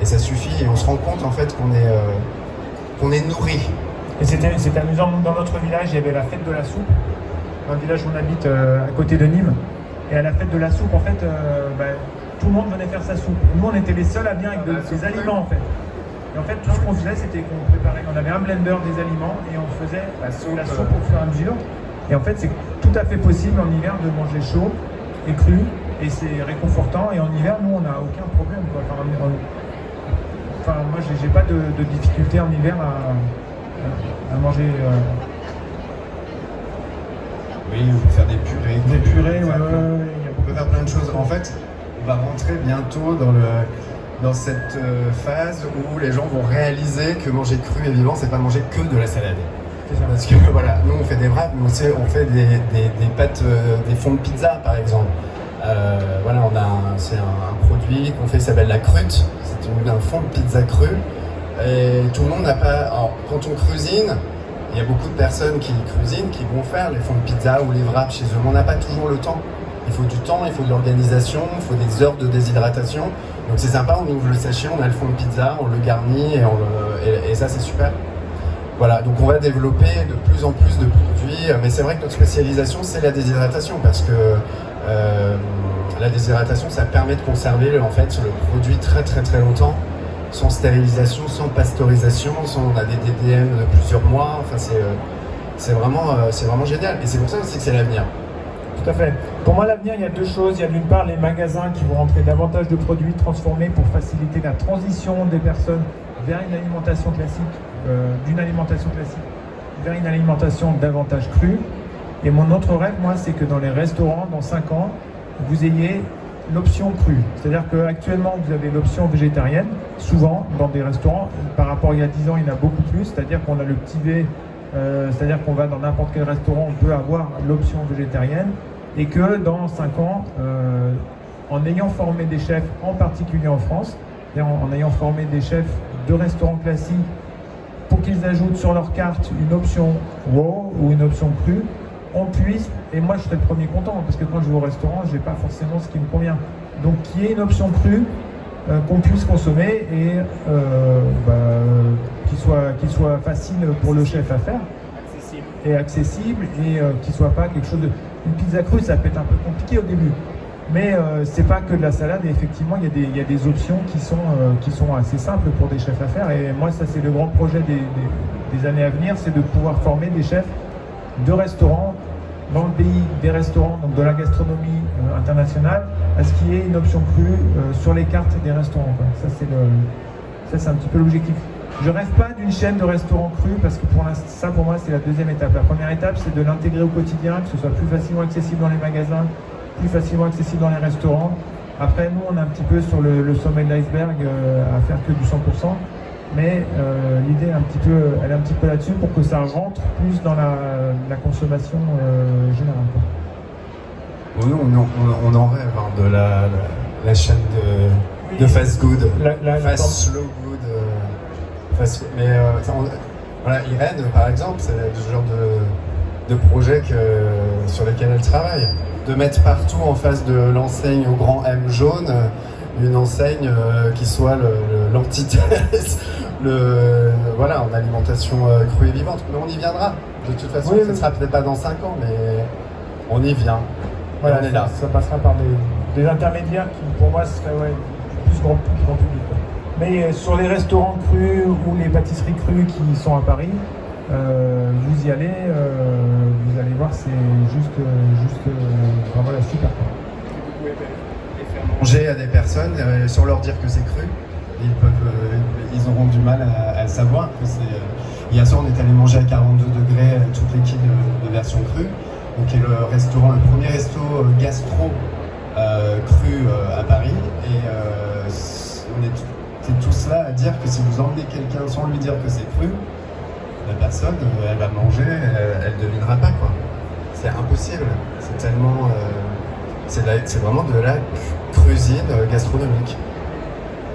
et ça suffit. Et on se rend compte, en fait, qu'on est nourri. Et c'était amusant, dans notre village, il y avait la fête de la soupe, dans le village où on habite à côté de Nîmes. Et à la fête de la soupe, en fait, tout le monde venait faire sa soupe. Nous, on était les seuls à venir avec des aliments, en fait. Et en fait, tout ce qu'on faisait, c'était qu'on préparait, on avait un blender des aliments et on faisait la soupe au fur et à mesure. Et en fait, c'est tout à fait possible en hiver de manger chaud et cru, et c'est réconfortant. Et en hiver, nous, on n'a aucun problème, quoi. Moi, j'ai pas de difficulté en hiver à manger. Oui, on peut faire des purées. Des purées, ouais. On peut faire plein de choses. En fait, on va rentrer bientôt dans cette phase où les gens vont réaliser que manger cru et vivant, c'est pas manger que de la salade. Parce que voilà, nous on fait des wraps, mais aussi on fait des pâtes, des fonds de pizza par exemple. Voilà, c'est un produit qu'on fait qui s'appelle la crute. C'est un fond de pizza cru. Et tout le monde n'a pas. Alors, quand on cuisine, il y a beaucoup de personnes qui cuisinent, qui vont faire les fonds de pizza ou les wraps chez eux. Mais on n'a pas toujours le temps. Il faut du temps, il faut de l'organisation, il faut des heures de déshydratation. Donc c'est sympa, on ouvre le sachet, on a le fond de pizza, on le garnit et ça c'est super. Voilà, donc on va développer de plus en plus de produits. Mais c'est vrai que notre spécialisation, c'est la déshydratation parce que la déshydratation, ça permet de conserver le produit très très très longtemps, sans stérilisation, sans pasteurisation, on a des DDM de plusieurs mois. Enfin, c'est vraiment génial. Et c'est pour ça aussi que c'est l'avenir. Tout à fait. Pour moi, l'avenir, il y a deux choses. Il y a d'une part les magasins qui vont rentrer davantage de produits transformés pour faciliter la transition des personnes vers une alimentation classique, d'une alimentation classique vers une alimentation davantage crue. Et mon autre rêve, moi, c'est que dans les restaurants, dans 5 ans, vous ayez l'option crue. C'est-à-dire qu'actuellement, vous avez l'option végétarienne, souvent, dans des restaurants. Par rapport à il y a 10 ans, il y en a beaucoup plus. C'est-à-dire qu'on a le petit V, c'est-à-dire qu'on va dans n'importe quel restaurant, on peut avoir l'option végétarienne. Et que dans 5 ans, en ayant formé des chefs, en particulier en France, et en ayant formé des chefs de restaurants classiques, pour qu'ils ajoutent sur leur carte une option raw ou une option crue, on puisse, et moi je serais le premier content, parce que quand je vais au restaurant, je n'ai pas forcément ce qui me convient. Donc qu'il y ait une option crue, qu'on puisse consommer et qu'il soit facile pour le chef à faire. Et accessible, et qu'il ne soit pas quelque chose de... Une pizza crue, ça peut être un peu compliqué au début. Mais c'est pas que de la salade, et effectivement il y a des options qui sont assez simples pour des chefs à faire, et moi ça c'est le grand projet des années à venir, c'est de pouvoir former des chefs de restaurants dans le pays des restaurants, donc de la gastronomie internationale, à ce qu'il y ait une option crue sur les cartes des restaurants, quoi. Ça c'est un petit peu l'objectif. Je rêve pas d'une chaîne de restaurants crus, parce que pour moi c'est la deuxième étape. La première étape c'est de l'intégrer au quotidien, que ce soit plus facilement accessible dans les magasins, plus facilement accessible dans les restaurants. Après, nous, on est un petit peu sur le sommet de l'iceberg à faire que du 100%, mais l'idée elle est un petit peu là-dessus pour que ça rentre plus dans la consommation générale. Nous, on en rêve de la chaîne de fast good, fast slow good, mais voilà, Irène, par exemple, c'est le genre de projet sur lequel elle travaille. De mettre partout en face de l'enseigne au grand M jaune, une enseigne qui soit l'antithèse, voilà, en alimentation crue et vivante. Mais on y viendra. De toute façon, ça ne sera peut-être pas dans 5 ans, mais on y vient. Voilà, on est là. Ça passera par des intermédiaires qui, pour moi, seraient plus grand public. Mais sur les restaurants crus ou les pâtisseries crues qui sont à Paris, vous y allez, vous allez voir, c'est juste voilà, super. Vous pouvez les faire manger à des personnes sans leur dire que c'est cru. Ils auront du mal à le savoir. Hier soir, on est allé manger à 42 degrés toute l'équipe de version crue. Donc, qui est le premier resto gastro cru à Paris. Et on est tous là à dire que si vous emmenez quelqu'un sans lui dire que c'est cru, la personne, elle va manger, elle ne devinera pas, quoi. C'est impossible. C'est tellement... c'est vraiment de la cuisine gastronomique,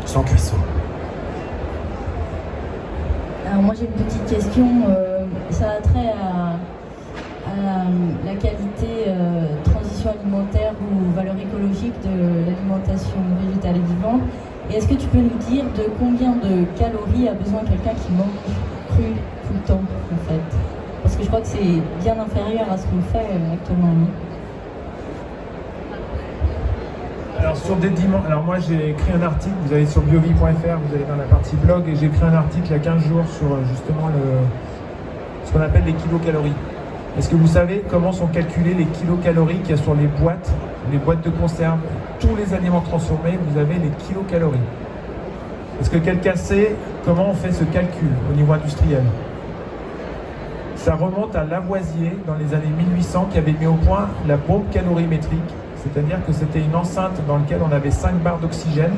sans cuisson. Alors moi j'ai une petite question, ça a trait à la qualité transition alimentaire ou valeur écologique de l'alimentation végétale et vivante. Et est-ce que tu peux nous dire de combien de calories a besoin quelqu'un qui mange cru tout le temps, en fait? Parce que je crois que c'est bien inférieur à ce qu'on fait actuellement. Alors moi j'ai écrit un article, vous allez sur biovie.fr, vous allez dans la partie blog, et j'ai écrit un article il y a 15 jours sur justement ce qu'on appelle les kilocalories. Est-ce que vous savez comment sont calculés les kilocalories qu'il y a sur les boîtes de conserve, tous les aliments transformés, vous avez les kilocalories. Est-ce que quelqu'un sait comment on fait ce calcul au niveau industriel? Ça remonte à Lavoisier dans les années 1800 qui avait mis au point la bombe calorimétrique, c'est-à-dire que c'était une enceinte dans laquelle on avait 5 barres d'oxygène,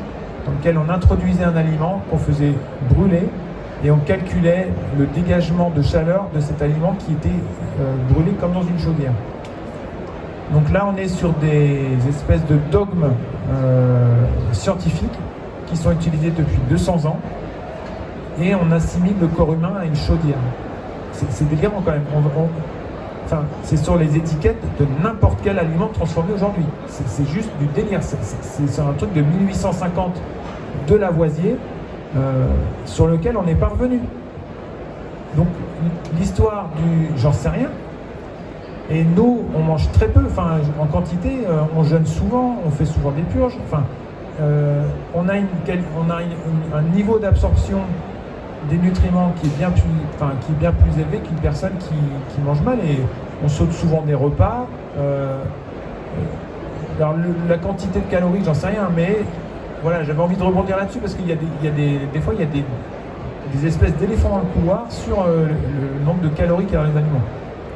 dans laquelle on introduisait un aliment qu'on faisait brûler et on calculait le dégagement de chaleur de cet aliment qui était brûlé comme dans une chaudière. Donc là, on est sur des espèces de dogmes scientifiques qui sont utilisés depuis 200 ans et on assimile le corps humain à une chaudière. C'est délirant quand même. Enfin, c'est sur les étiquettes de n'importe quel aliment transformé aujourd'hui. C'est juste du délire. C'est un truc de 1850 de Lavoisier sur lequel on n'est pas revenu. Donc l'histoire du... j'en sais rien. Et nous, on mange très peu, enfin en quantité, on jeûne souvent, on fait souvent des purges. Enfin, on a un niveau d'absorption des nutriments qui est bien plus élevé qu'une personne qui mange mal, et on saute souvent des repas. Alors la quantité de calories, j'en sais rien, mais voilà, j'avais envie de rebondir là-dessus parce qu'il y a des fois il y a des espèces d'éléphants dans le couloir sur le nombre de calories qu'il y a dans les aliments.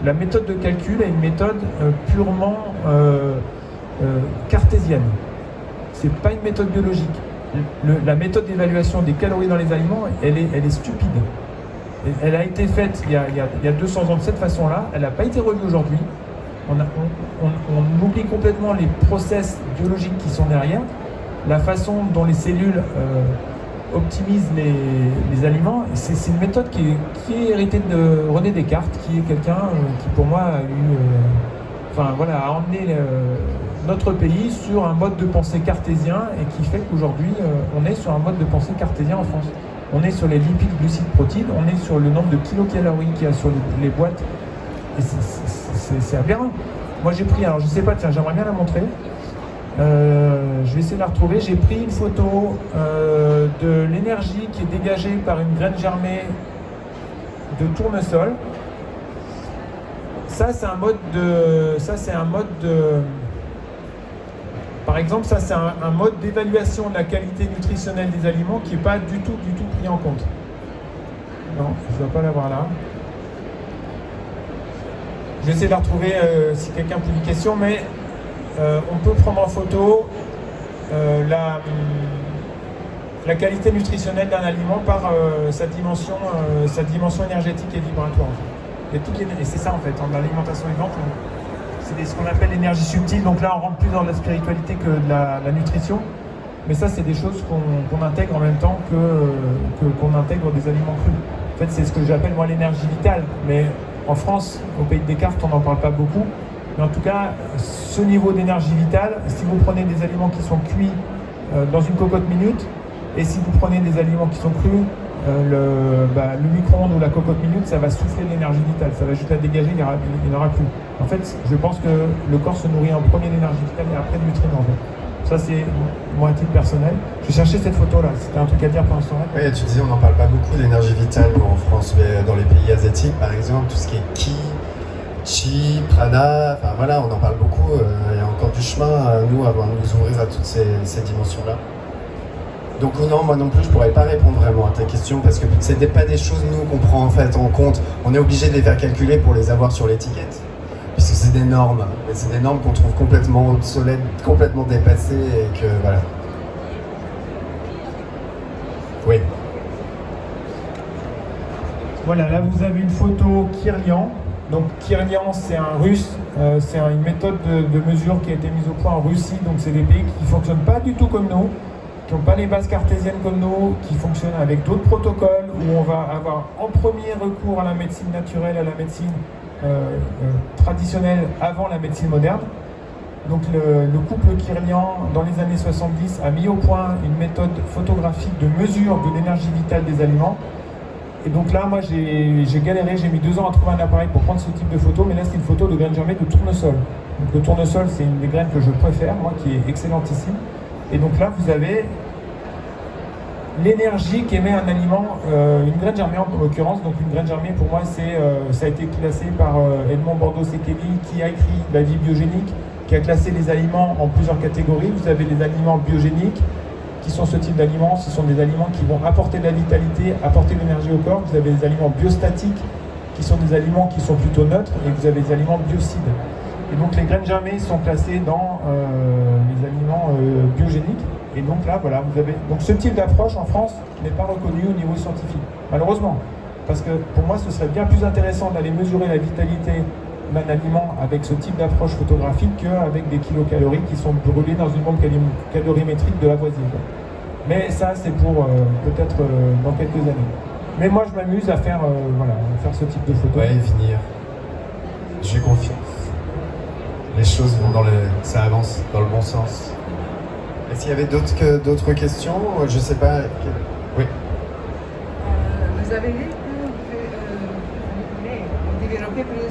La méthode de calcul est une méthode purement cartésienne. C'est pas une méthode biologique. La méthode d'évaluation des calories dans les aliments, elle est stupide. Elle a été faite il y a 200 ans de cette façon-là, elle n'a pas été revue aujourd'hui, on oublie complètement les process biologiques qui sont derrière, la façon dont les cellules optimisent les aliments. C'est une méthode qui est héritée de René Descartes, qui est quelqu'un qui pour moi a emmené notre pays sur un mode de pensée cartésien et qui fait qu'aujourd'hui on est sur un mode de pensée cartésien en France. On est sur les lipides, glucides, protéines, on est sur le nombre de kilocalories qu'il y a sur les boîtes. Et c'est aberrant. Moi j'ai pris, alors je sais pas, tiens, j'aimerais bien la montrer. Je vais essayer de la retrouver. J'ai pris une photo de l'énergie qui est dégagée par une graine germée de tournesol. Ça c'est un mode de... Par exemple, ça c'est un mode d'évaluation de la qualité nutritionnelle des aliments qui n'est pas du tout pris en compte. Non, je ne dois pas l'avoir là. Je vais essayer de la retrouver si quelqu'un pose une question, mais on peut prendre en photo la qualité nutritionnelle d'un aliment par sa dimension énergétique et vibratoire. Et c'est ça en fait, en alimentation vivante, c'est ce qu'on appelle l'énergie subtile. Donc là, on rentre plus dans la spiritualité que de la nutrition. Mais ça, c'est des choses qu'on intègre en même temps qu'on intègre des aliments crus. En fait, c'est ce que j'appelle moi l'énergie vitale. Mais en France, au pays de Descartes, on n'en parle pas beaucoup. Mais en tout cas, ce niveau d'énergie vitale, si vous prenez des aliments qui sont cuits dans une cocotte minute, et si vous prenez des aliments qui sont crus, le micro-ondes ou la cocotte minute, ça va souffler de l'énergie vitale, ça va juste la dégager, il n'y aura plus. En fait, je pense que le corps se nourrit en premier d'énergie vitale et après de nutriments. Ça, c'est moi à titre personnel. Je cherchais cette photo-là, c'était un truc à dire pendant ce temps-là. Oui, tu disais, on n'en parle pas beaucoup d'énergie vitale en France, mais dans les pays asiatiques, par exemple, tout ce qui est Qi, Chi, Prana, enfin voilà, on en parle beaucoup. Il y a encore du chemin, nous, avant de nous ouvrir à toutes ces dimensions-là. Donc non, moi non plus, je pourrais pas répondre vraiment à ta question parce que c'était pas des choses nous qu'on prend en fait en compte. On est obligé de les faire calculer pour les avoir sur l'étiquette, puisque c'est des normes. Et c'est des normes qu'on trouve complètement obsolètes, complètement dépassées et que voilà. Oui. Voilà, là vous avez une photo Kirlian. Donc Kirlian, c'est un russe, c'est une méthode de mesure qui a été mise au point en Russie. Donc c'est des pays qui fonctionnent pas du tout comme nous, qui n'ont pas les bases cartésiennes comme nous, qui fonctionnent avec d'autres protocoles, où on va avoir en premier recours à la médecine naturelle, à la médecine traditionnelle avant la médecine moderne. Donc le couple Kirlian, dans les années 70, a mis au point une méthode photographique de mesure de l'énergie vitale des aliments. Et donc là, moi j'ai galéré, j'ai mis 2 ans à trouver un appareil pour prendre ce type de photo, mais là c'est une photo de graines germées de tournesol. Donc le tournesol, c'est une des graines que je préfère, moi, qui est excellentissime. Et donc là, vous avez l'énergie qu'émet un aliment, une graine germée en l'occurrence. Donc une graine germée, pour moi, ça a été classé par Edmond Bordeaux-Sekeli, qui a écrit La vie biogénique, qui a classé les aliments en plusieurs catégories. Vous avez les aliments biogéniques, qui sont ce type d'aliments. Ce sont des aliments qui vont apporter de la vitalité, apporter de l'énergie au corps. Vous avez des aliments biostatiques, qui sont des aliments qui sont plutôt neutres, et vous avez des aliments biocides. Et donc les graines germées sont classées dans les aliments biogéniques. Et donc là, voilà, vous avez... Donc ce type d'approche en France n'est pas reconnu au niveau scientifique, malheureusement. Parce que pour moi, ce serait bien plus intéressant d'aller mesurer la vitalité d'un aliment avec ce type d'approche photographique qu'avec des kilocalories qui sont brûlées dans une bombe calorimétrique de la voisine. Mais ça, c'est pour peut-être dans quelques années. Mais moi, je m'amuse à faire, faire ce type de photos. Ouais, venir. J'ai confiance. Les choses vont ça avance dans le bon sens. Est-ce qu'il y avait d'autres questions? Je sais pas. Oui. Vous avez dit que vous voulez développer plus de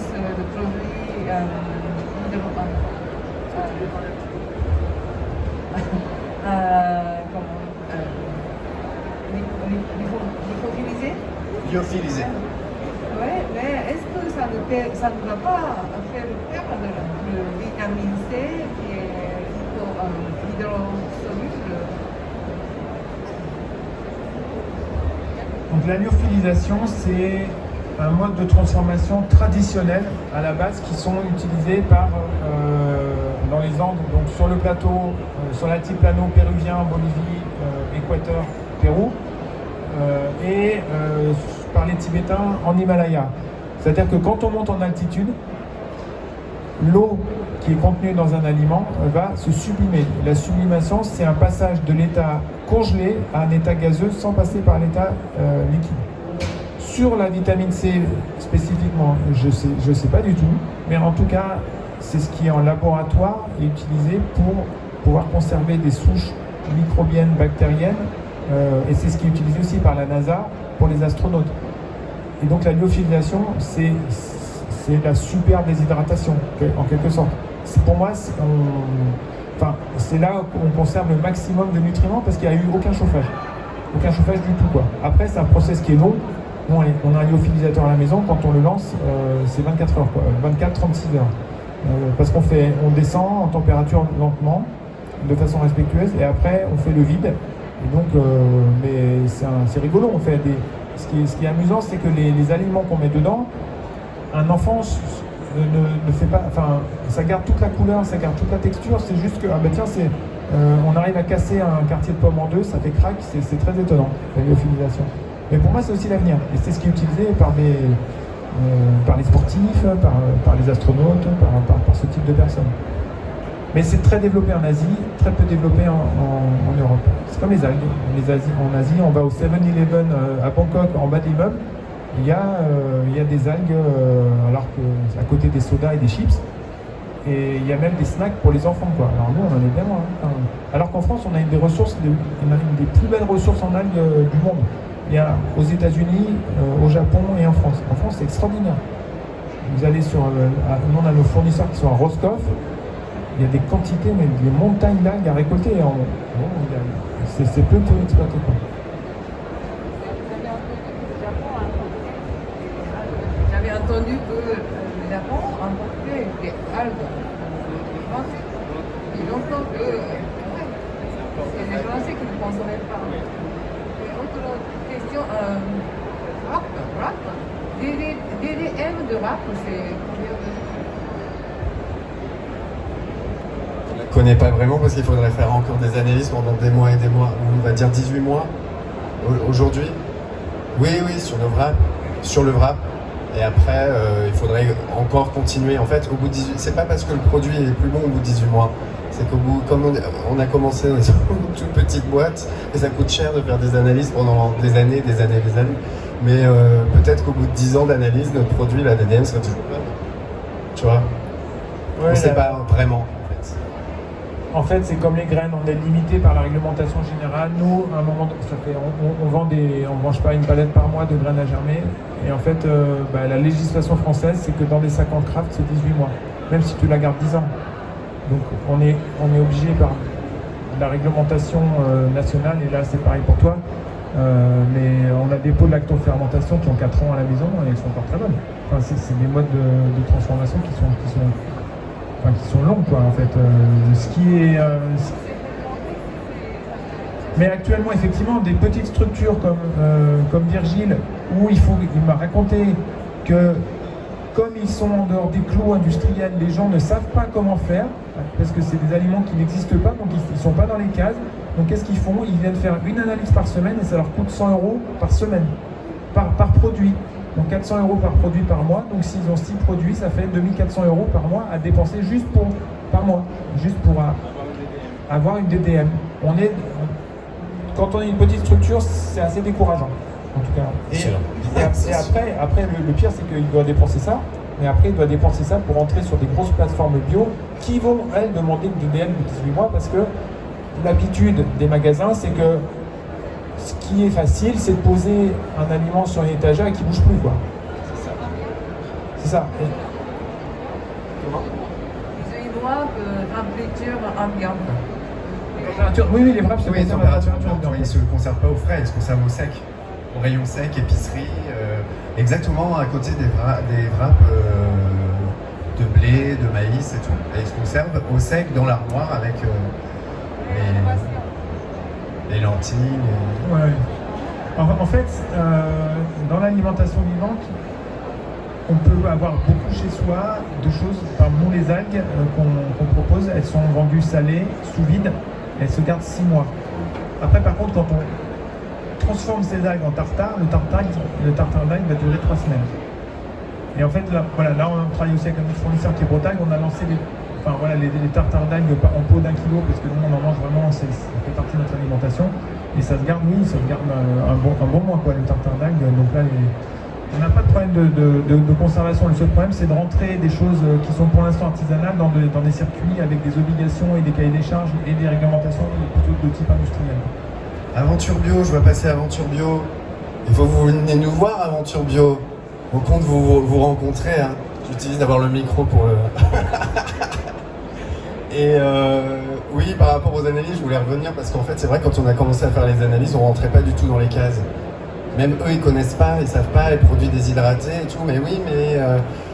produits Lyophilisé. Oui, mais est-ce que ça ne va pas faire perdre le vitamine C qui est hydrosoluble? Donc la lyophilisation, c'est un mode de transformation traditionnel à la base qui sont utilisés dans les Andes, donc sur le plateau, sur l'altiplano péruvien, Bolivie, Équateur, Pérou, et par les Tibétains en Himalaya. C'est-à-dire que quand on monte en altitude, l'eau qui est contenue dans un aliment va se sublimer. La sublimation, c'est un passage de l'état congelé à un état gazeux sans passer par l'état liquide. Sur la vitamine C spécifiquement, je sais pas du tout, mais en tout cas, c'est ce qui est en laboratoire et utilisé pour pouvoir conserver des souches microbiennes, bactériennes, et c'est ce qui est utilisé aussi par la NASA pour les astronautes. Et donc la lyophilisation, c'est la super déshydratation, en quelque sorte. Pour moi, c'est là où on conserve le maximum de nutriments parce qu'il n'y a eu aucun chauffage. Aucun chauffage du tout, quoi. Après, c'est un process qui est long. On a un lyophilisateur à la maison, quand on le lance, c'est 24 heures, quoi. 24-36 heures. Parce on descend en température lentement, de façon respectueuse, et après on fait le vide. Et donc, mais c'est rigolo. Ce qui est amusant, c'est que les aliments qu'on met dedans, un enfant ne fait pas. Enfin, ça garde toute la couleur, ça garde toute la texture. C'est juste que on arrive à casser un quartier de pomme en deux, ça fait crack. C'est très étonnant la lyophilisation. Mais pour moi, c'est aussi l'avenir. Et c'est ce qui est utilisé par les sportifs, par les astronautes, par ce type de personnes. Mais c'est très développé en Asie, très peu développé en Europe. C'est comme les algues. En Asie, on va au 7-Eleven à Bangkok, en bas de l'immeuble. Il y a des algues, alors que c'est à côté des sodas et des chips. Et il y a même des snacks pour les enfants, quoi. Alors nous, on en est bien loin. Hein. Alors qu'en France, on a une des plus belles ressources en algues du monde. Il y a aux États-Unis, au Japon et en France. En France, c'est extraordinaire. Vous allez on a nos fournisseurs qui sont à Roscoff. Il y a des quantités, mais des montagnes d'algues à récolter. C'est peu exploité, quoi. J'avais entendu que le Japon importait des algues français. Ils ont dit que c'est les Français qui ne consommaient pas. Et autre question, rap, DDM de rap, c'est combien de... Je ne connais pas vraiment parce qu'il faudrait faire encore des analyses pendant des mois et des mois, on va dire 18 mois aujourd'hui. Oui, sur le wrap. Et après, il faudrait encore continuer. En fait, au bout de 18, c'est pas parce que le produit est plus bon au bout de 18 mois. C'est qu'au bout, comme on a commencé dans une toute petite boîte, et ça coûte cher de faire des analyses pendant des années. Mais peut-être qu'au bout de 10 ans d'analyse, notre produit, la DDM, serait toujours bon. Tu vois, on ne sait pas vraiment. En fait, c'est comme les graines, on est limité par la réglementation générale. Nous, à un moment, on vend je sais pas, une palette par mois de graines à germer. Et en fait, la législation française, c'est que dans des sacs en craft, c'est 18 mois, même si tu la gardes 10 ans. Donc, on est obligé par la réglementation nationale, et là, c'est pareil pour toi. Mais on a des pots de lactofermentation qui ont 4 ans à la maison et elles sont encore très bonnes. Enfin, c'est des modes de transformation qui sont longs, quoi, en fait. Mais actuellement, effectivement, des petites structures comme Virgile, où il m'a raconté que, comme ils sont en dehors des clous industriels, les gens ne savent pas comment faire, parce que c'est des aliments qui n'existent pas, donc ils ne sont pas dans les cases. Donc qu'est-ce qu'ils font? Ils viennent faire une analyse par semaine et ça leur coûte 100 € par semaine, par produit. Donc 400 € par produit par mois. Donc s'ils ont 6 produits, ça fait 2400 € par mois à dépenser par mois, juste pour avoir une DDM. Quand on est une petite structure, c'est assez décourageant, en tout cas. Et après le pire, c'est qu'il doit dépenser ça, mais après il doit dépenser ça pour entrer sur des grosses plateformes bio qui vont, elles, demander une DDM de 18 mois parce que l'habitude des magasins, c'est que ce qui est facile, c'est de poser un aliment sur une étagère et qui ne bouge plus, quoi. C'est ça. Comment? C'est une loi de température ambiante. Oui, les wraps, oui, température ambiante. Ils ne se conservent pas au frais, ils se conservent au sec. Au rayon sec, épicerie, exactement à côté des wraps de blé, de maïs et tout. Et ils se conservent au sec dans l'armoire avec les lentilles. Ouais. En fait, dans l'alimentation vivante, on peut avoir beaucoup chez soi de choses. Par nous, les algues qu'on propose, elles sont vendues salées, sous vide, elles se gardent 6 mois. Après, par contre, quand on transforme ces algues en tartare, le tartare d'algues va durer 3 semaines. Et en fait, là, voilà, là on travaille aussi avec un autre fournisseur qui est Bretagne. On a lancé les tartares d'algues en pot d'1 kilo, parce que nous on en mange vraiment, ça fait partie de notre alimentation. Et ça se garde, oui, ça se garde un bon mois, quoi, les tartares d'algues. Donc là, on n'a pas de problème de conservation. Le seul problème, c'est de rentrer des choses qui sont pour l'instant artisanales dans des circuits avec des obligations et des cahiers des charges et des réglementations plutôt de type industriel. Aventure Bio, je vois passer Aventure Bio. Il faut que vous veniez nous voir, Aventure Bio. Au compte vous rencontrer. Hein. J'utilise d'avoir le micro pour le... Et oui, par rapport aux analyses, je voulais revenir parce qu'en fait, c'est vrai, quand on a commencé à faire les analyses, on rentrait pas du tout dans les cases. Même eux, ils connaissent pas, ils savent pas les produits déshydratés et tout. Mais oui,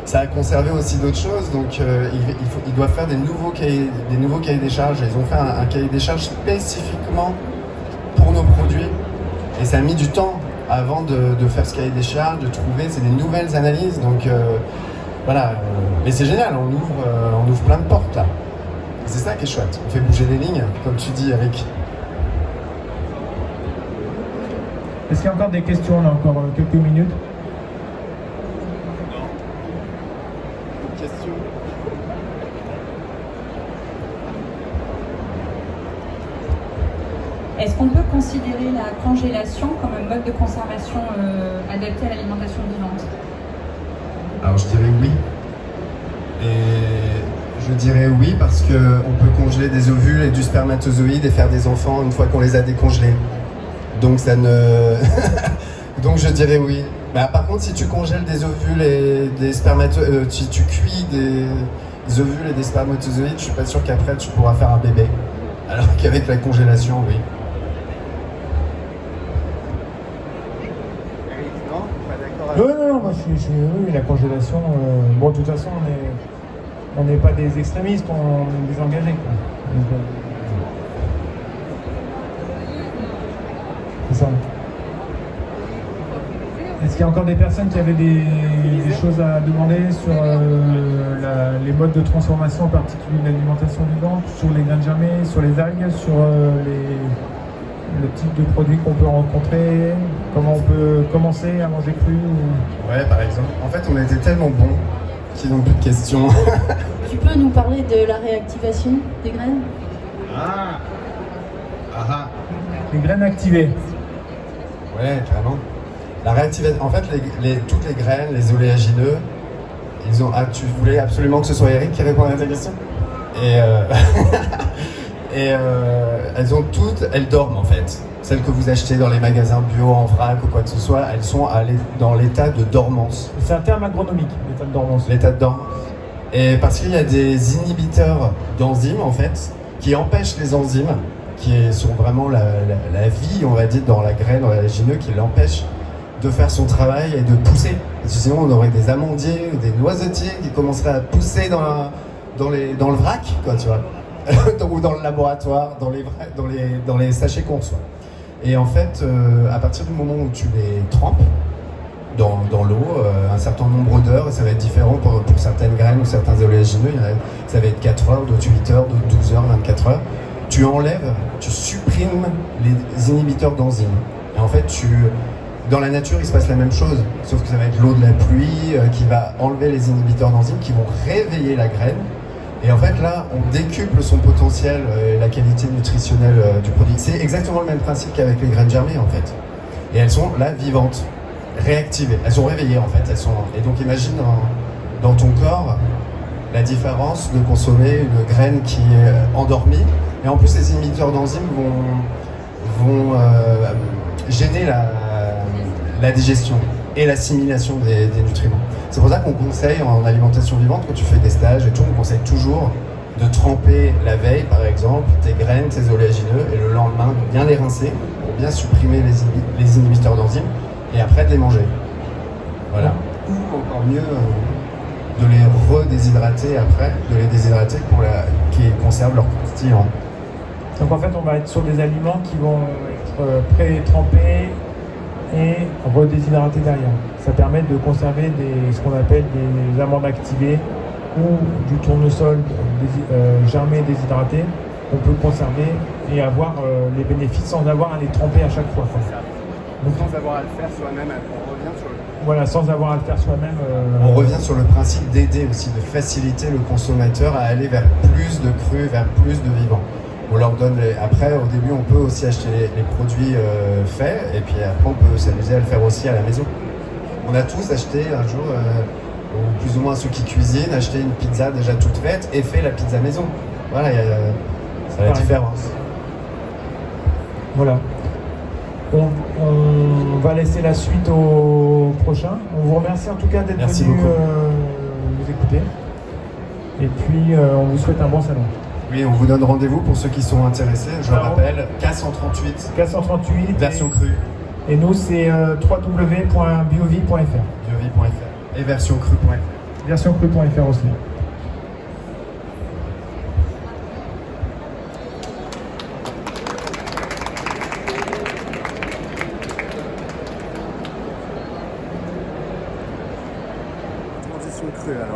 ça a conservé aussi d'autres choses. Donc, ils doivent faire des nouveaux cahiers des charges. Ils ont fait un cahier des charges spécifiquement pour nos produits. Et ça a mis du temps avant de faire ce cahier des charges, de trouver, c'est des nouvelles analyses. Donc, voilà. Mais c'est génial, on ouvre plein de portes là. C'est ça qui est chouette, on fait bouger les lignes, comme tu dis, Eric. Est-ce qu'il y a encore des questions? On a encore quelques minutes. Non. Question. Est-ce qu'on peut considérer la congélation comme un mode de conservation adapté à l'alimentation vivante? Alors je dirais oui. Et je dirais oui parce qu'on peut congeler des ovules et du spermatozoïde et faire des enfants une fois qu'on les a décongelés. Donc ça ne... Donc je dirais oui. Bah, par contre, si tu congèles des ovules et des spermatozoïdes, si tu cuis des ovules et des spermatozoïdes, je suis pas sûr qu'après tu pourras faire un bébé. Alors qu'avec la congélation, oui. Non, pas d'accord. Non, moi oui, la congélation. Bon, de toute façon, on n'est pas des extrémistes, on est des engagés, quoi. Donc, c'est ça. Est-ce qu'il y a encore des personnes qui avaient des choses à demander sur les modes de transformation, en particulier de l'alimentation vivante, sur les graines germées, sur les algues, sur le type de produits qu'on peut rencontrer, comment on peut commencer à manger cru Ouais, par exemple. En fait, on était tellement bons qu'ils n'ont plus de questions. Tu peux nous parler de la réactivation des graines? Les graines activées. Ouais, carrément. La réactivation, en fait, toutes les graines, les oléagineux, ils ont. Ah, tu voulais absolument que ce soit Eric qui réponde à ta question? Et elles ont toutes, elles dorment en fait. Celles que vous achetez dans les magasins bio, en vrac ou quoi que ce soit, elles sont dans l'état de dormance. C'est un terme agronomique, l'état de dormance. L'état de dormance. Et parce qu'il y a des inhibiteurs d'enzymes en fait, qui empêchent les enzymes, qui sont vraiment la vie, on va dire, dans la graine, dans l'oléagineux, qui l'empêchent de faire son travail et de pousser. Parce que sinon, on aurait des amandiers ou des noisetiers qui commenceraient à pousser dans le vrac, quoi, tu vois. Ou dans le laboratoire, dans les sachets qu'on reçoit. Et en fait, à partir du moment où tu les trempes dans l'eau, un certain nombre d'heures, et ça va être différent pour certaines graines ou certains oléagineux, ça va être 4 heures, d'autres 8 heures, d'autres 12 heures, 24 heures, tu enlèves, tu supprimes les inhibiteurs d'enzymes. Et en fait, dans la nature, il se passe la même chose, sauf que ça va être l'eau de la pluie qui va enlever les inhibiteurs d'enzymes, qui vont réveiller la graine. Et en fait, là, on décuple son potentiel et la qualité nutritionnelle du produit. C'est exactement le même principe qu'avec les graines germées, en fait. Et elles sont là, vivantes, réactivées. Elles sont réveillées, en fait. Et donc, imagine dans ton corps la différence de consommer une graine qui est endormie. Et en plus, les inhibiteurs d'enzymes vont gêner la digestion et l'assimilation des nutriments. C'est pour ça qu'on conseille en alimentation vivante, quand tu fais des stages et tout, on conseille toujours de tremper la veille, par exemple, tes graines, tes oléagineux, et le lendemain, de bien les rincer pour bien supprimer les inhibiteurs d'enzymes, et après de les manger. Voilà. Ou encore mieux, de les redéshydrater après, de les déshydrater qui conservent leur croustillant. Donc en fait, on va être sur des aliments qui vont être pré-trempés et redéshydratés derrière. Ça permet de conserver ce qu'on appelle des amandes activées ou du tournesol germé déshydraté qu'on peut conserver et avoir les bénéfices sans avoir à les tremper à chaque fois. Donc sans avoir à le faire soi-même pour revient sur le... Voilà, sans avoir à le faire soi-même. On revient sur le principe d'aider aussi, de faciliter le consommateur à aller vers plus de cru, vers plus de vivant. On leur donne Après, au début, on peut aussi acheter les produits faits, et puis après, on peut s'amuser à le faire aussi à la maison. On a tous acheté un jour, ou plus ou moins ceux qui cuisinent, acheté une pizza déjà toute faite et fait la pizza maison. Voilà, c'est la différence. Voilà. On va laisser la suite au prochain. On vous remercie en tout cas d'être venu nous écouter. Et puis, on vous souhaite un bon salon. Oui, on vous donne rendez-vous pour ceux qui sont intéressés. Je le rappelle, K138. K138. Version crue. Et nous, c'est www.biovie.fr. Biovie.fr. Et version crue.fr. Version crue.fr aussi.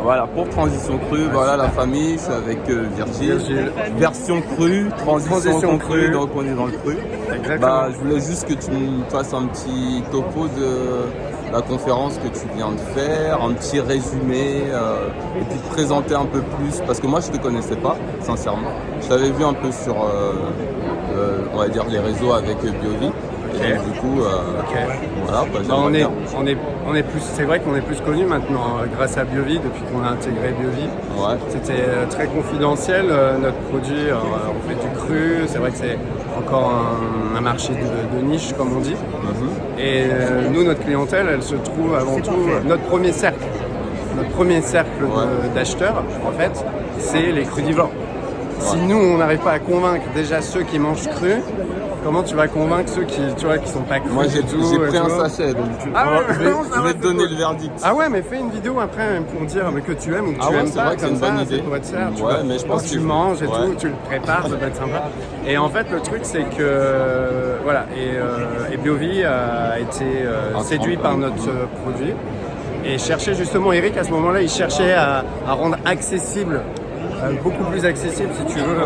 Voilà, pour Transition Crue, voilà la famille, c'est avec Virgile. Version crue, transition crue, donc on est dans le cru. Bah, je voulais juste que tu me fasses un petit topo de la conférence que tu viens de faire, un petit résumé, et puis te présenter un peu plus, parce que moi je ne te connaissais pas, sincèrement. Je t'avais vu un peu sur, on va dire, les réseaux avec Biovie. Et donc, du coup, voilà, on est plus, c'est vrai qu'on est plus connus maintenant grâce à Biovie depuis qu'on a intégré Biovie. Ouais. C'était très confidentiel notre produit. On fait du cru, c'est vrai que c'est encore un marché de niche comme on dit. Et nous, notre clientèle, elle se trouve avant tout notre premier cercle. Notre premier cercle d'acheteurs, en fait, c'est les crudivores. Si nous, on n'arrive pas à convaincre déjà ceux qui mangent cru, comment tu vas convaincre ceux qui sont pas crus? Moi j'ai pris un sachet, donc je vais te donner le verdict. Ah ouais, mais fais une vidéo après pour dire que tu aimes ou que tu aimes pas, comme ça, c'est pour être sûr. Mais je pense que tu manges et tout, tu le prépares, ça va être sympa. Et en fait, le truc c'est que voilà, et Biovie a été séduit par notre produit et cherchait justement, Eric à ce moment-là, il cherchait à rendre accessible. Beaucoup plus accessible si tu veux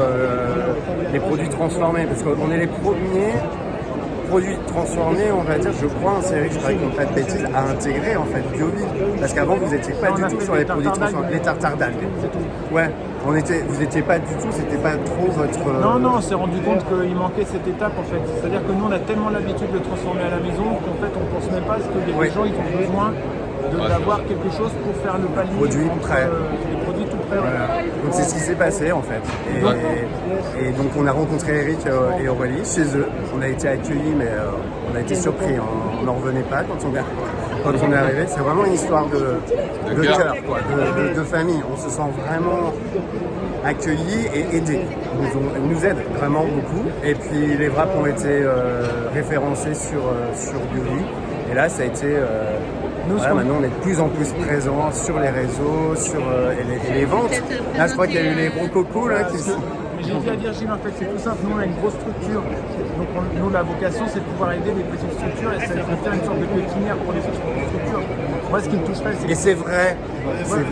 les produits transformés parce qu'on est les premiers produits transformés, on va dire, je crois, c'est vrai que je travaille contre pas de bêtises, à intégrer en fait Biovie parce qu'avant vous n'étiez pas du tout sur les produits transformés, les tartares d'algues. Ouais, vous n'étiez pas du tout, c'était pas trop votre... Non, on s'est rendu compte qu'il manquait cette étape en fait. C'est-à-dire que nous on a tellement l'habitude de le transformer à la maison qu'en fait on pense même pas parce que les gens ils ont besoin d'avoir quelque chose pour faire le palier. Produit prêt. Les produits tout prêts. Voilà. Donc c'est ce qui s'est passé en fait. Et donc on a rencontré Eric et Aurélie chez eux. On a été accueillis mais on a été surpris. On n'en revenait pas quand on est arrivé. C'est vraiment une histoire de cœur, quoi, de famille. On se sent vraiment accueillis et aidés. Ils nous aident vraiment beaucoup. Et puis les wraps ont été référencés sur Biovie. Et là ça a été... maintenant on est de plus en plus présents sur les réseaux, sur les ventes. Là je crois qu'il y a eu les rococos là qui sont... Mais j'ai dit à Virgile en fait c'est tout simple, nous on a une grosse structure. Donc nous la vocation c'est de pouvoir aider les petites structures et ça de faire une sorte de pépinière pour les petites structures. Moi ce qui me toucherait c'est... Et c'est vrai,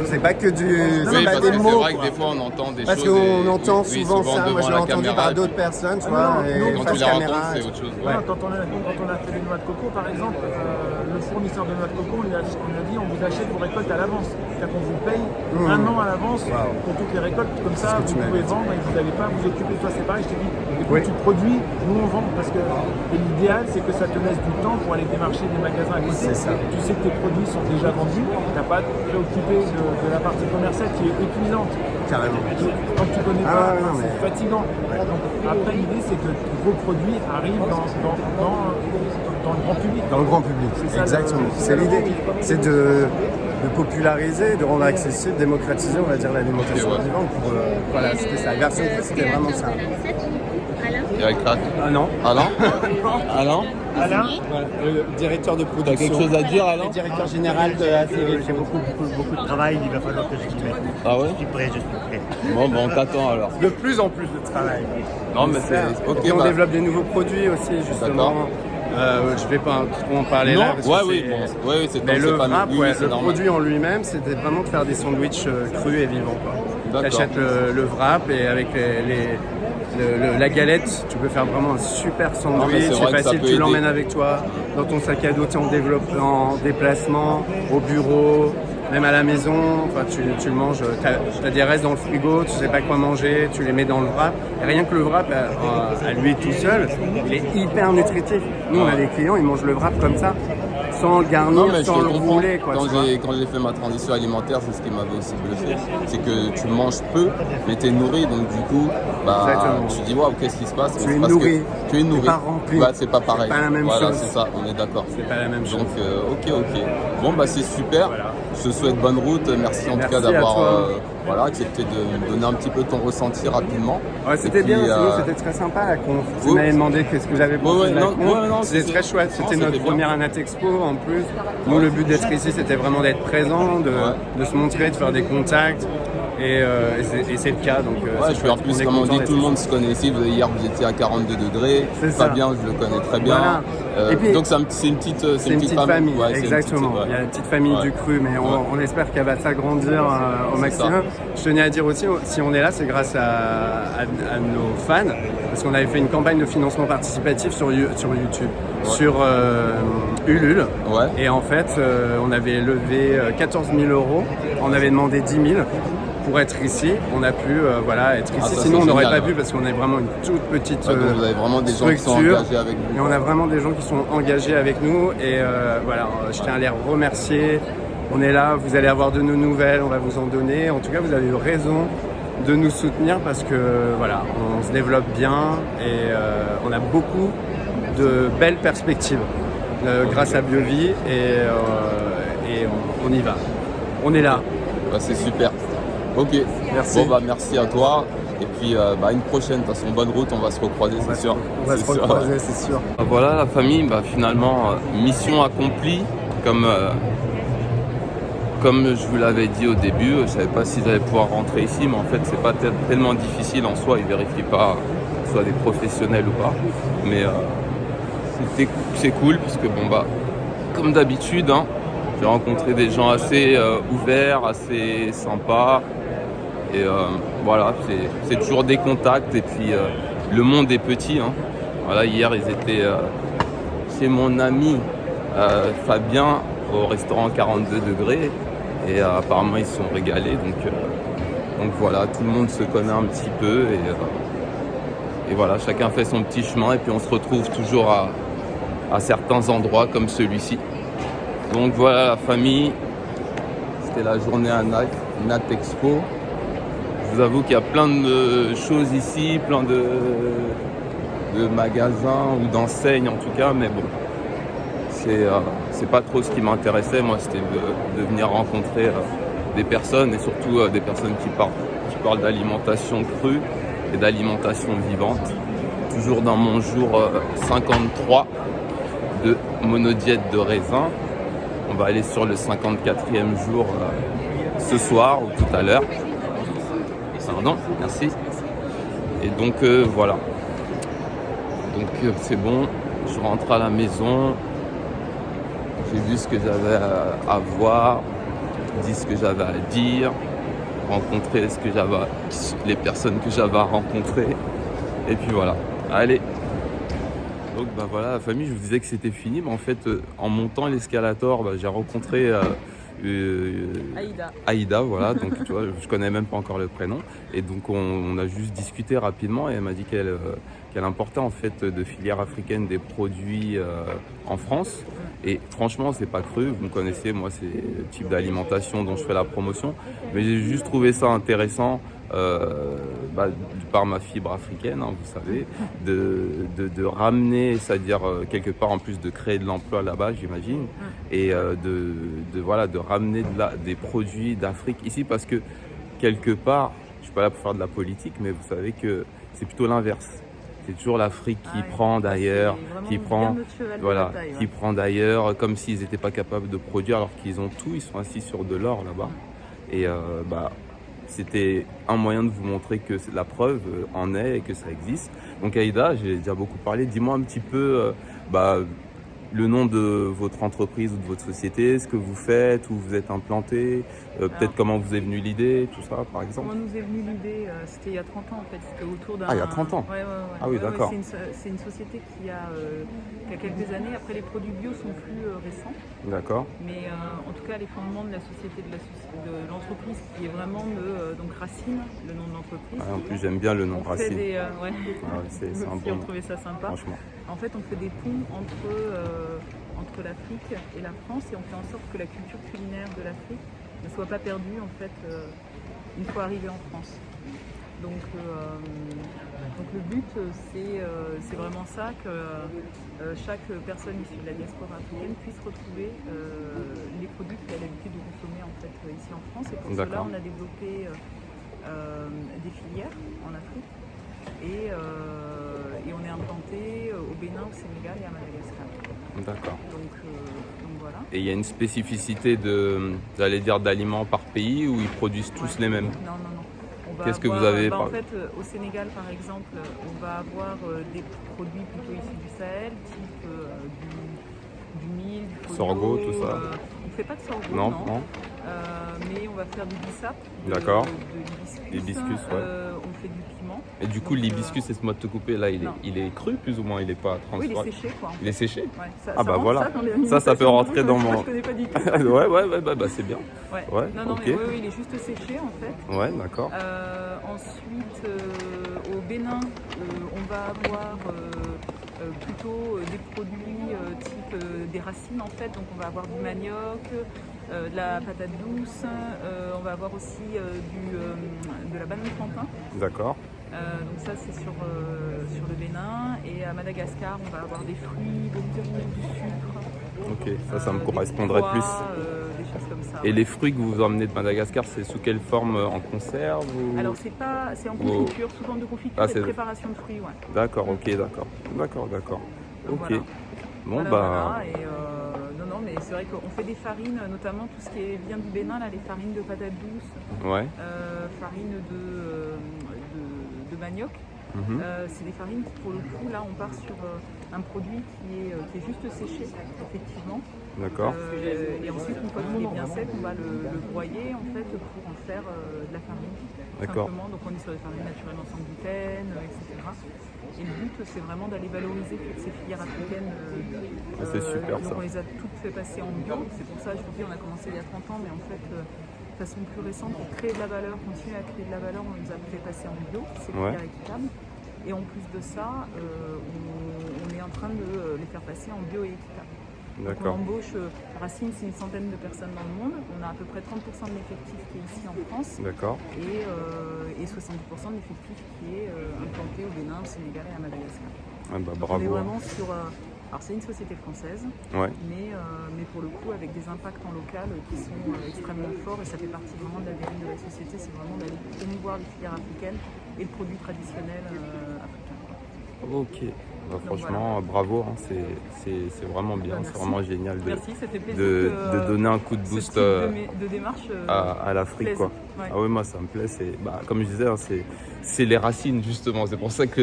c'est pas que du... Oui, parce que c'est vrai que des fois on entend des choses... Parce qu'on entend souvent ça, moi je l'ai entendu par d'autres personnes, tu vois, et quand tu la racontes c'est autre chose. Quand on a fait les noix de coco par exemple, le fournisseur de noix de coco on a dit on vous achète vos récoltes à l'avance. C'est-à-dire qu'on vous paye un an à l'avance pour toutes les récoltes, comme ça vous pouvez vendre et vous n'allez pas vous occuper. Toi c'est pareil, je t'ai dit, écoute, tu produis, nous on vend, parce que l'idéal c'est que ça te laisse du temps pour aller démarcher des magasins à côté. Tu sais que tes produits sont déjà vendus, tu n'as pas à te préoccuper de la partie commerciale qui est épuisante. Carrément. Quand tu connais pas, c'est fatigant. Donc, après l'idée c'est que vos produits arrivent dans le grand public. Dans le grand public, exactement. C'est l'idée. C'est de populariser, de rendre accessible, démocratiser, on va dire, l'alimentation vivante. Voilà, c'était ça. La version c'était vraiment ça. Non. Alain. Alain, le directeur de production. T'as quelque chose à dire, Alain? Le directeur général de la série. J'ai beaucoup de travail, il va falloir que je m'y mette. Ah ouais? Je suis prêt. Bon, on t'attend alors. De plus en plus de travail. Non, mais c'est... Okay, et on développe des nouveaux produits aussi, justement. Je vais pas trop en parler là. Oui, c'est mais le wrap, le produit en lui-même, c'était vraiment de faire des sandwichs crus et vivants. Tu achètes le wrap et avec la galette, tu peux faire vraiment un super sandwich, c'est c'est vrai que ça facile, peut tu l'emmènes aider. avec toi dans ton sac à dos, tu es en déplacement, au bureau, même à la maison, enfin, tu le manges, tu as des restes dans le frigo, tu sais pas quoi manger, tu les mets dans le wrap. Et rien que le wrap, à lui tout seul, il est hyper nutritif. Nous, on a des clients, ils mangent le wrap comme ça, sans le garnir, mais sans je le te comprends. rouler. Quoi, quand j'ai fait ma transition alimentaire, c'est ce qui m'avait aussi bluffé. C'est que tu manges peu, mais tu es nourri. Donc du coup, tu dis waouh, qu'est-ce qui se passe? Tu es nourri. Tu es nourri. T'es pas rempli. C'est pas pareil. C'est pas la même voilà, chose. c'est ça, on est d'accord. C'est pas la même chose. Donc ok. Bon c'est super. Voilà. Je te souhaite bonne route. Merci en tout cas d'avoir accepté de me donner un petit peu ton ressenti rapidement. Ouais, c'était bien, c'était très sympa la conf. Tu m'avais demandé qu'est-ce que j'avais pensé de la conf. C'était très chouette, c'était notre première Anatexpo en plus. Nous, le but d'être ici, c'était vraiment d'être présent, de se montrer, de faire des contacts. Et c'est le cas. Donc, puis en plus, comme on dit, tout le monde se connaît ici. Hier, vous étiez à 42 degrés. Fabien, je le connais très bien. Et puis, donc, c'est une petite famille. Ouais, exactement. Il y a une petite famille du cru, mais on espère qu'elle va s'agrandir au maximum. Je tenais à dire aussi, si on est là, c'est grâce à nos fans, parce qu'on avait fait une campagne de financement participatif sur YouTube, sur Ulule. Et en fait, on avait levé 14 000 €. On avait demandé 10 000 pour être ici. On a pu être ici. Sinon, on n'aurait pas pu parce qu'on est vraiment une toute petite donc vous avez vraiment des structure. gens qui sont engagés avec vous. Et on a vraiment des gens qui sont engagés avec nous. Et je tiens à les remercier. On est là, vous allez avoir de nos nouvelles, on va vous en donner. En tout cas, vous avez eu raison de nous soutenir parce que on se développe bien et on a beaucoup de belles perspectives grâce à Biovie et on y va. On est là. C'est super. Ok. Merci. Merci à toi. Et puis une prochaine, de toute façon, bonne route, on va se recroiser, c'est sûr. On va se recroiser, c'est sûr. Voilà la famille, finalement, mission accomplie. Comme je vous l'avais dit au début, je ne savais pas si j'allais pouvoir rentrer ici, mais en fait, c'est pas tellement difficile en soi. Ils ne vérifient pas que ce soit des professionnels ou pas. Mais c'est cool, puisque comme d'habitude, j'ai rencontré des gens assez ouverts, assez sympas. Et c'est toujours des contacts. Et puis, le monde est petit. Hier, ils étaient chez mon ami Fabien au restaurant 42 degrés. Et apparemment ils se sont régalés, donc voilà, tout le monde se connaît un petit peu et voilà, chacun fait son petit chemin et puis on se retrouve toujours à certains endroits comme celui-ci. Donc voilà la famille, c'était la journée à Natexpo. Je vous avoue qu'il y a plein de choses ici, plein de magasins ou d'enseignes en tout cas, mais bon. C'est pas trop ce qui m'intéressait, moi c'était de venir rencontrer des personnes et surtout des personnes qui parlent d'alimentation crue et d'alimentation vivante. Toujours dans mon jour 53 de monodiète de raisin. On va aller sur le 54e jour ce soir ou tout à l'heure. Pardon, merci. Et donc voilà. Donc c'est bon, je rentre à la maison. J'ai vu ce que j'avais à voir, dit ce que j'avais à dire, rencontrer les personnes que j'avais à rencontrer. Et puis voilà, allez. Donc voilà la famille, je vous disais que c'était fini, mais en fait en montant l'escalator, j'ai rencontré Aïda, voilà, donc tu vois, je connais même pas encore le prénom. Et donc on a juste discuté rapidement et elle m'a dit qu'elle importait en fait de filière africaine des produits en France. Et franchement, c'est pas cru, vous me connaissez, moi c'est le type d'alimentation dont je fais la promotion. Mais j'ai juste trouvé ça intéressant, par ma fibre africaine, vous savez, de ramener, c'est-à-dire quelque part en plus de créer de l'emploi là-bas, j'imagine, et de ramener des produits d'Afrique ici, parce que quelque part, je suis pas là pour faire de la politique, mais vous savez que c'est plutôt l'inverse. C'est toujours l'Afrique qui prend d'ailleurs, qui prend d'ailleurs, comme s'ils n'étaient pas capables de produire alors qu'ils ont tout, ils sont assis sur de l'or là-bas. Et c'était un moyen de vous montrer que la preuve en est et que ça existe. Donc Aïda, j'ai déjà beaucoup parlé, dis-moi un petit peu le nom de votre entreprise ou de votre société, ce que vous faites, où vous êtes implanté, peut-être comment vous est venue l'idée, tout ça par exemple. Comment nous est venue l'idée? C'était il y a 30 ans en fait, c'était autour d'un... Ah, il y a 30 ans. Ouais. Ah oui, d'accord. C'est une société qui a quelques années. Après, les produits bio sont plus récents. D'accord. Mais en tout cas, les fondements de la société, de l'entreprise, qui est vraiment donc Racine, le nom de l'entreprise. En plus, j'aime bien le nom Racine. C'est un bon. On trouvait ça sympa. Franchement. En fait, on fait des ponts entre l'Afrique et la France, et on fait en sorte que la culture culinaire de l'Afrique ne soit pas perdue en fait une fois arrivée en France. Donc le but, c'est vraiment ça, que chaque personne issue de la diaspora africaine puisse retrouver les produits qu'elle a l'habitude de consommer en fait ici en France. Et pour cela, on a développé des filières en Afrique et on est implanté au Bénin, au Sénégal et à Madagascar. D'accord. Donc voilà. Et il y a une spécificité d'aliments par pays où ils produisent tous les mêmes? Non. Qu'est-ce que vous avez En fait, au Sénégal, par exemple, on va avoir des produits plutôt issus du Sahel, type du mil, du sorgho, tout ça. On ne fait pas de sorgho, non. Mais on va faire du bissap, d'accord. De l'hibiscus, on fait du piment. Et du coup, l'hibiscus, excuse-moi de te couper, là, il est cru plus ou moins, il n'est pas transformé. Oui, il est séché quoi. Il est séché? Ouais, ah bah voilà, ça peut rentrer dans mon... Je connais pas du tout. ouais, c'est bien. Ouais. Non, okay. Mais il est juste séché en fait. Ouais, d'accord. Ensuite, au Bénin, on va avoir plutôt des produits type des racines en fait. Donc on va avoir du manioc, de la patate douce, on va avoir aussi de la banane plantain. D'accord. Donc ça c'est sur le Bénin, et à Madagascar on va avoir des fruits, du sucre. Ok, ça me correspondrait pois, plus. Des choses comme ça. Et les fruits que vous emmenez de Madagascar, c'est sous quelle forme? En conserve ou... Alors c'est en confiture, sous forme de confiture et de préparation de fruits, ouais. D'accord, ok, d'accord. Ok. Voilà. Bon voilà. Et non, mais c'est vrai qu'on fait des farines, notamment tout ce qui vient du Bénin, là, les farines de patates douces, farine de manioc. C'est des farines qui, pour le coup, là, on part sur un produit qui est juste séché, effectivement. D'accord. Et ensuite, une fois qu'il est bien sec, on va le broyer, en fait, pour en faire de la farine. D'accord. Simplement. Donc, on est sur des farines naturellement sans gluten, etc. Et le but, c'est vraiment d'aller valoriser toutes ces filières africaines. C'est super, donc ça. on les a toutes fait passer en bio. C'est pour ça, je vous dis, on a commencé il y a 30 ans, mais en fait, de façon plus récente, pour créer de la valeur, continuer à créer de la valeur, on les a fait passer en bio, ces filières équitables. Et en plus de ça, on est en train de les faire passer en bio et équitable. D'accord. On embauche, Racine, c'est une centaine de personnes dans le monde. On a à peu près 30% de l'effectif qui est ici en France. D'accord. Et 70% de l'effectif qui est implanté au Bénin, au Sénégal et à Madagascar. Ah bah, bravo. On est vraiment sur... alors c'est une société française, mais pour le coup avec des impacts en local qui sont extrêmement forts, et ça fait partie vraiment de l'ADN de la société, c'est vraiment d'aller promouvoir les filières africaines et le produit traditionnel africain. Ok. Bah, franchement, voilà. Bravo, hein, c'est vraiment bien, c'est vraiment génial de donner un coup de boost de démarche, à l'Afrique. Quoi. Ouais. Ah oui, moi ça me plaît, comme je disais, hein, c'est les racines justement, c'est pour ça que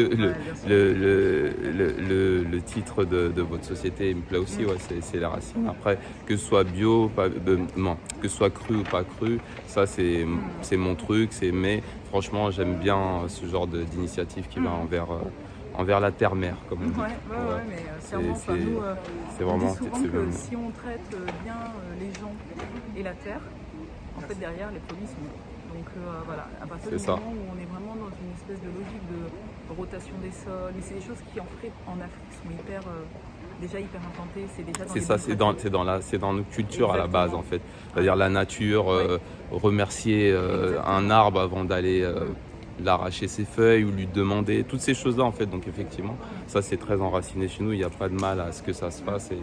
le titre de votre société me plaît aussi, c'est les racines. Après, que ce soit bio, que ce soit cru ou pas cru, ça c'est mon truc, mais franchement j'aime bien ce genre d'initiative qui va envers la terre-mère, comme on dit. Mais clairement, c'est vraiment... On dit souvent que si on traite bien les gens et la terre, en fait, derrière, les produits sont bons. Donc voilà, à partir du moment où on est vraiment dans une espèce de logique de rotation des sols, et c'est des choses qui, en Afrique, sont déjà hyper implantées. C'est déjà dans c'est dans nos cultures. Exactement. À la base, en fait. C'est-à-dire la nature, remercier un arbre avant d'aller... l'arracher ses feuilles ou lui demander, toutes ces choses-là en fait. Donc effectivement, ça c'est très enraciné chez nous, il n'y a pas de mal à ce que ça se fasse, et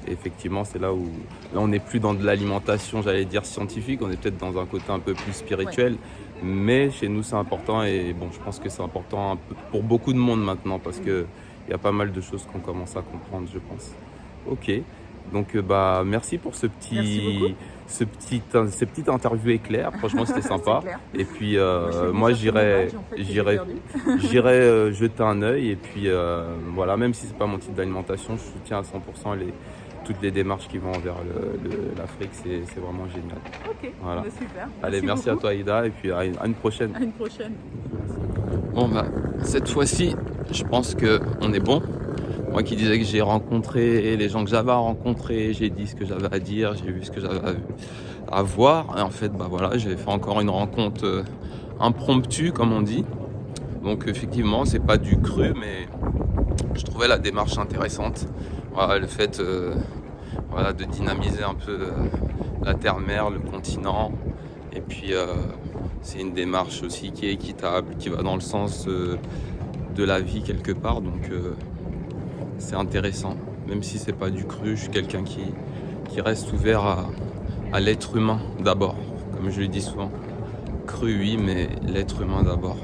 effectivement c'est là où on n'est plus dans de l'alimentation, j'allais dire scientifique, on est peut-être dans un côté un peu plus spirituel, mais chez nous c'est important, et bon, je pense que c'est important un peu pour beaucoup de monde maintenant, parce qu'il y a pas mal de choses qu'on commence à comprendre, je pense. Ok. Donc merci pour cette petite interview éclair. Franchement, c'était sympa. Clair. Et puis Moi, moi, je j'irai perdu. jeter un œil. Et puis voilà, même si c'est pas mon type d'alimentation, je soutiens à 100% toutes les démarches qui vont vers l'Afrique. C'est vraiment génial. Ok, voilà. Super. Allez, merci à toi, Aïda. Et puis à une prochaine. À une prochaine. Bon, cette fois-ci, je pense qu'on est bon. Moi qui disais que j'ai rencontré les gens que j'avais à rencontrer, j'ai dit ce que j'avais à dire, j'ai vu ce que j'avais à voir. Et en fait, voilà, j'ai fait encore une rencontre impromptue, comme on dit. Donc effectivement, c'est pas du cru, mais je trouvais la démarche intéressante. Voilà, le fait de dynamiser un peu la terre-mer, le continent. Et puis c'est une démarche aussi qui est équitable, qui va dans le sens de la vie quelque part. Donc c'est intéressant, même si c'est pas du cru, je suis quelqu'un qui reste ouvert à l'être humain d'abord, comme je le dis souvent. Cru oui, mais l'être humain d'abord.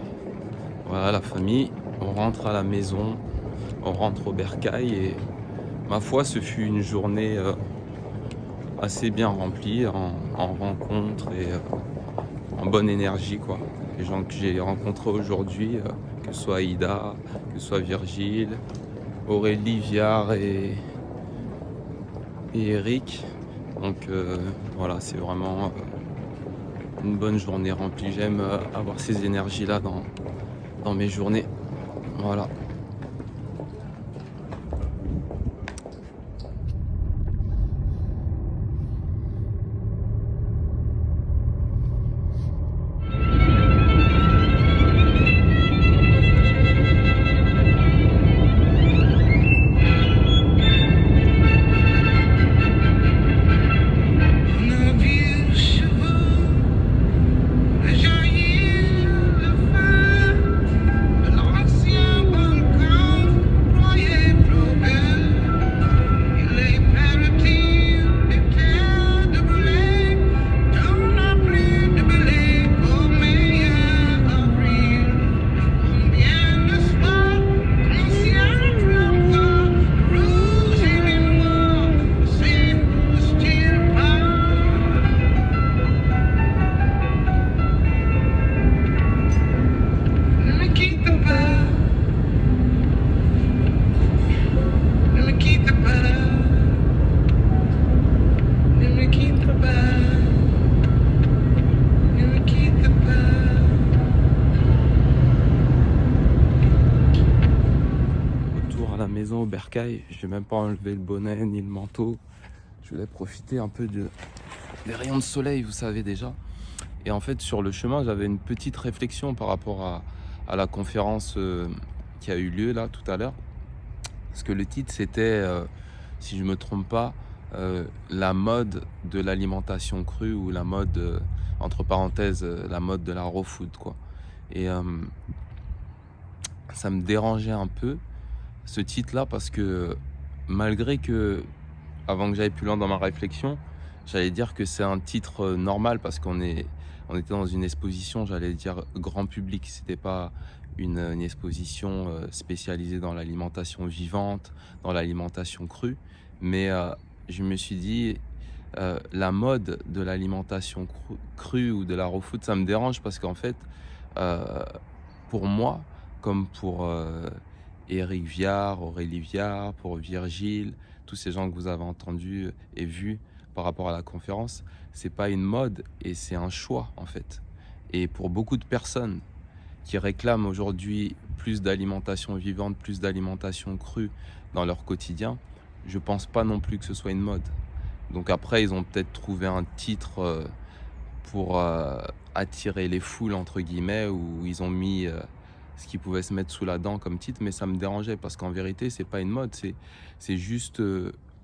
Voilà la famille, on rentre à la maison, on rentre au bercail et ma foi ce fut une journée assez bien remplie en rencontres et en bonne énergie quoi. Les gens que j'ai rencontrés aujourd'hui, que ce soit Aïda, que ce soit Virgile, Aurélie, Viard et Eric. Donc voilà, c'est vraiment une bonne journée remplie. J'aime avoir ces énergies-là dans mes journées. Voilà. Au bercail, je n'ai même pas enlevé le bonnet ni le manteau. Je voulais profiter un peu des rayons de soleil, vous savez déjà. Et en fait, sur le chemin, j'avais une petite réflexion par rapport à la conférence qui a eu lieu là tout à l'heure. Parce que le titre, c'était, si je ne me trompe pas, la mode de l'alimentation crue ou la mode, entre parenthèses, la mode de la raw food, quoi. Et ça me dérangeait un peu ce titre-là parce que malgré que, avant que j'aille plus loin dans ma réflexion, j'allais dire que c'est un titre normal parce on était dans une exposition, j'allais dire grand public, c'était pas une exposition spécialisée dans l'alimentation vivante, dans l'alimentation crue, mais je me suis dit la mode de l'alimentation crue ou de la raw food, ça me dérange parce qu'en fait, pour moi, comme pour Eric Viard, Aurélie Viard, pour Virgile, tous ces gens que vous avez entendus et vus par rapport à la conférence, c'est pas une mode et c'est un choix en fait. Et pour beaucoup de personnes qui réclament aujourd'hui plus d'alimentation vivante, plus d'alimentation crue dans leur quotidien, je pense pas non plus que ce soit une mode. Donc après, ils ont peut-être trouvé un titre pour attirer les foules entre guillemets, où ils ont mis ce qui pouvait se mettre sous la dent comme titre, mais ça me dérangeait parce qu'en vérité, c'est pas une mode, c'est juste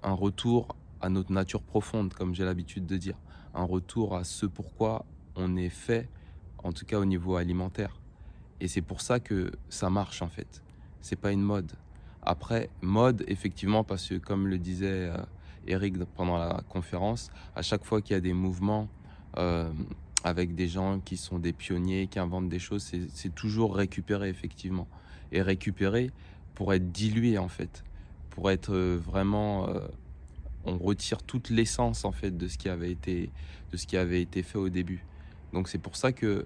un retour à notre nature profonde, comme j'ai l'habitude de dire. Un retour à ce pourquoi on est fait, en tout cas au niveau alimentaire. Et c'est pour ça que ça marche en fait. C'est pas une mode. Après, mode, effectivement, parce que comme le disait Eric pendant la conférence, à chaque fois qu'il y a des mouvements avec des gens qui sont des pionniers, qui inventent des choses, c'est toujours récupéré, effectivement. Et récupéré pour être dilué, en fait. Pour être vraiment on retire toute l'essence en fait de ce qui avait été fait au début. Donc c'est pour ça que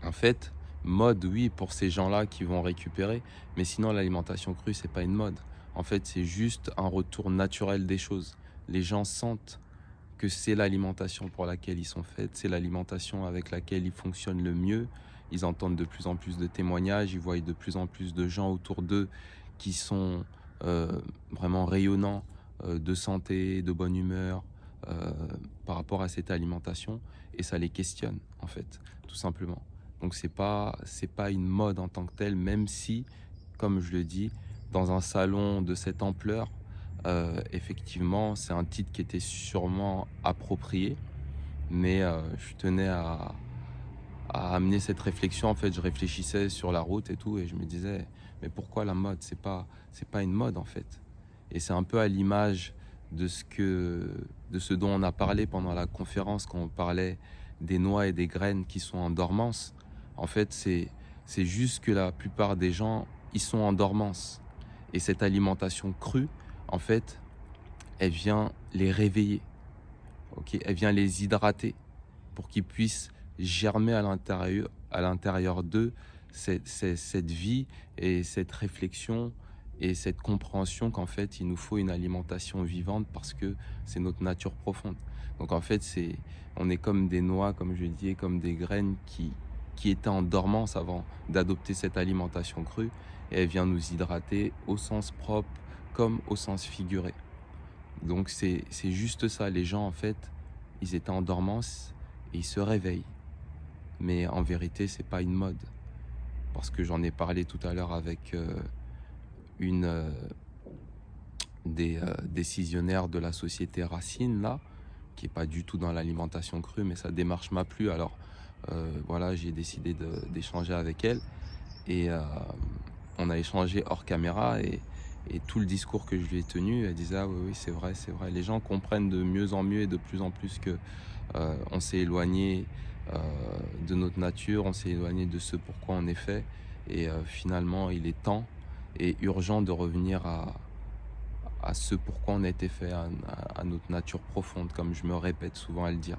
en fait, mode, oui, pour ces gens-là qui vont récupérer, mais sinon l'alimentation crue, c'est pas une mode. En fait, c'est juste un retour naturel des choses. Les gens sentent que c'est l'alimentation pour laquelle ils sont faits, c'est l'alimentation avec laquelle ils fonctionnent le mieux. Ils entendent de plus en plus de témoignages, ils voient de plus en plus de gens autour d'eux qui sont vraiment rayonnants de santé, de bonne humeur par rapport à cette alimentation, et ça les questionne en fait, tout simplement. Donc c'est pas une mode en tant que telle, même si, comme je le dis, dans un salon de cette ampleur, effectivement, c'est un titre qui était sûrement approprié, mais je tenais à amener cette réflexion. En fait, je réfléchissais sur la route et tout, et je me disais, mais pourquoi la mode? C'est pas une mode en fait. Et c'est un peu à l'image de ce dont on a parlé pendant la conférence, quand on parlait des noix et des graines qui sont en dormance. En fait, c'est juste que la plupart des gens, ils sont en dormance. Et cette alimentation crue, en fait, elle vient les réveiller. Okay, elle vient les hydrater pour qu'ils puissent germer à l'intérieur d'eux cette vie et cette réflexion et cette compréhension qu'en fait, il nous faut une alimentation vivante parce que c'est notre nature profonde. Donc en fait, on est comme des noix, comme je disais, comme des graines qui étaient en dormance avant d'adopter cette alimentation crue, et elle vient nous hydrater au sens propre comme au sens figuré. Donc c'est juste ça, les gens en fait, ils étaient en dormance et ils se réveillent. Mais en vérité, c'est pas une mode. Parce que j'en ai parlé tout à l'heure avec une des décisionnaires de la société Racine, là, qui est pas du tout dans l'alimentation crue, mais sa démarche m'a plu. Alors voilà, j'ai décidé d'échanger avec elle. Et on a échangé hors caméra, et tout le discours que je lui ai tenu, elle disait « Ah oui, c'est vrai. Les gens comprennent de mieux en mieux et de plus en plus que on s'est éloigné de notre nature, on s'est éloigné de ce pourquoi on est fait. Et finalement, il est temps et urgent de revenir à ce pourquoi on a été fait, à notre nature profonde, comme je me répète souvent à le dire.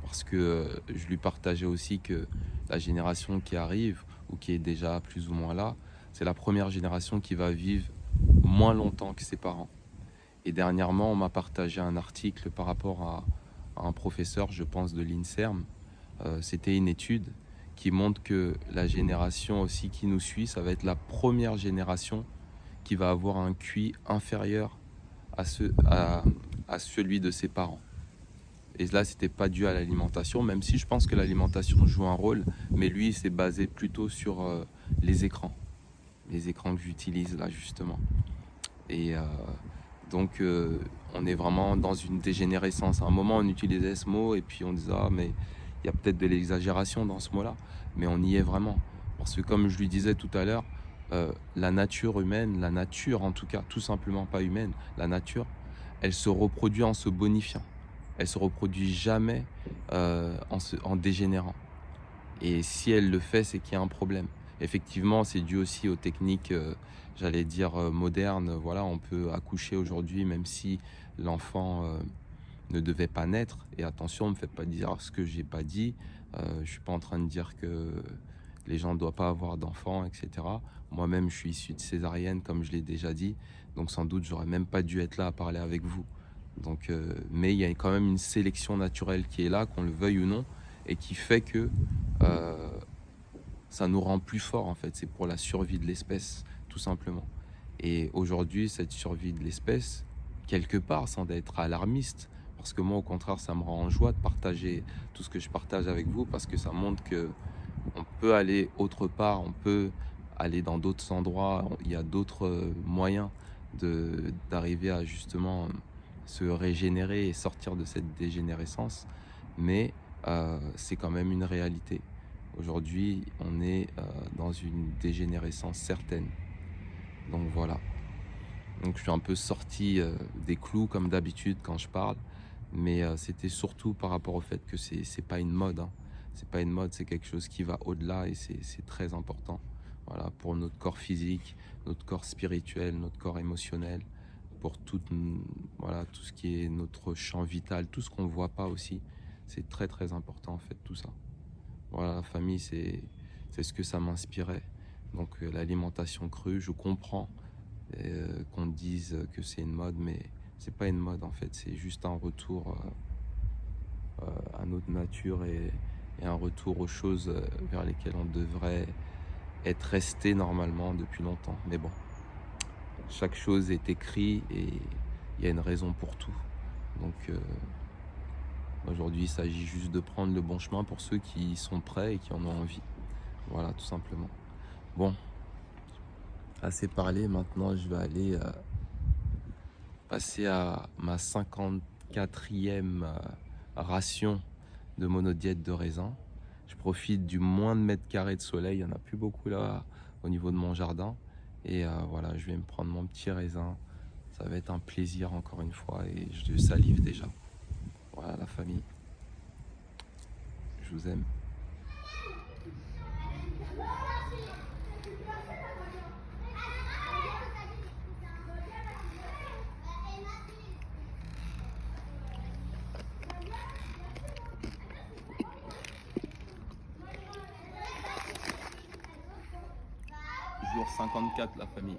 Parce que je lui partageais aussi que la génération qui arrive, ou qui est déjà plus ou moins là, c'est la première génération qui va vivre moins longtemps que ses parents. Et dernièrement, on m'a partagé un article par rapport à un professeur, je pense, de l'INSERM. C'était une étude qui montre que la génération aussi qui nous suit, ça va être la première génération qui va avoir un QI inférieur à celui de ses parents. Et là, c'était pas dû à l'alimentation, même si je pense que l'alimentation joue un rôle, mais lui, c'est basé plutôt sur les écrans que j'utilise là, justement. Et donc, on est vraiment dans une dégénérescence. À un moment, on utilisait ce mot, et puis on disait « Ah, mais il y a peut-être de l'exagération dans ce mot-là », mais on y est vraiment. Parce que comme je lui disais tout à l'heure, la nature humaine, la nature en tout cas, tout simplement pas humaine, la nature, elle se reproduit en se bonifiant. Elle se reproduit jamais en dégénérant. Et si elle le fait, c'est qu'il y a un problème. Effectivement, c'est dû aussi aux techniques, j'allais dire, modernes. Voilà, on peut accoucher aujourd'hui, même si l'enfant ne devait pas naître. Et attention, ne me faites pas dire ce que j'ai pas dit. Je suis pas en train de dire que les gens ne doivent pas avoir d'enfants, etc. Moi-même, je suis issu de césarienne, comme je l'ai déjà dit. Donc sans doute, j'aurais même pas dû être là à parler avec vous. Donc, mais il y a quand même une sélection naturelle qui est là, qu'on le veuille ou non, et qui fait que ça nous rend plus forts en fait. C'est pour la survie de l'espèce, tout simplement. Et aujourd'hui, cette survie de l'espèce, quelque part, sans être alarmiste, parce que moi, au contraire, ça me rend en joie de partager tout ce que je partage avec vous, parce que ça montre que on peut aller autre part, on peut aller dans d'autres endroits, il y a d'autres moyens d'arriver à justement se régénérer et sortir de cette dégénérescence, mais c'est quand même une réalité. Aujourd'hui, on est dans une dégénérescence certaine. Donc voilà. Donc je suis un peu sorti des clous comme d'habitude quand je parle, mais c'était surtout par rapport au fait que c'est pas une mode. Hein. C'est pas une mode, c'est quelque chose qui va au-delà, et c'est très important. Voilà, pour notre corps physique, notre corps spirituel, notre corps émotionnel, pour voilà, tout ce qui est notre champ vital, tout ce qu'on ne voit pas aussi. C'est très très important en fait tout ça. Voilà, la famille, c'est ce que ça m'inspirait. Donc l'alimentation crue, je comprends qu'on dise que c'est une mode, mais c'est pas une mode en fait, c'est juste un retour à notre nature et un retour aux choses vers lesquelles on devrait être resté normalement depuis longtemps. Mais bon, chaque chose est écrite et il y a une raison pour tout. Donc aujourd'hui, il s'agit juste de prendre le bon chemin pour ceux qui sont prêts et qui en ont envie. Voilà, tout simplement. Bon, assez parlé, maintenant je vais aller passer à ma 54e ration de monodiète de raisin. Je profite du moins de mètres carrés de soleil, il n'y en a plus beaucoup là au niveau de mon jardin. Et voilà, je vais me prendre mon petit raisin. Ça va être un plaisir encore une fois et je salive déjà. Voilà la famille. Je vous aime. Jour 54 la famille.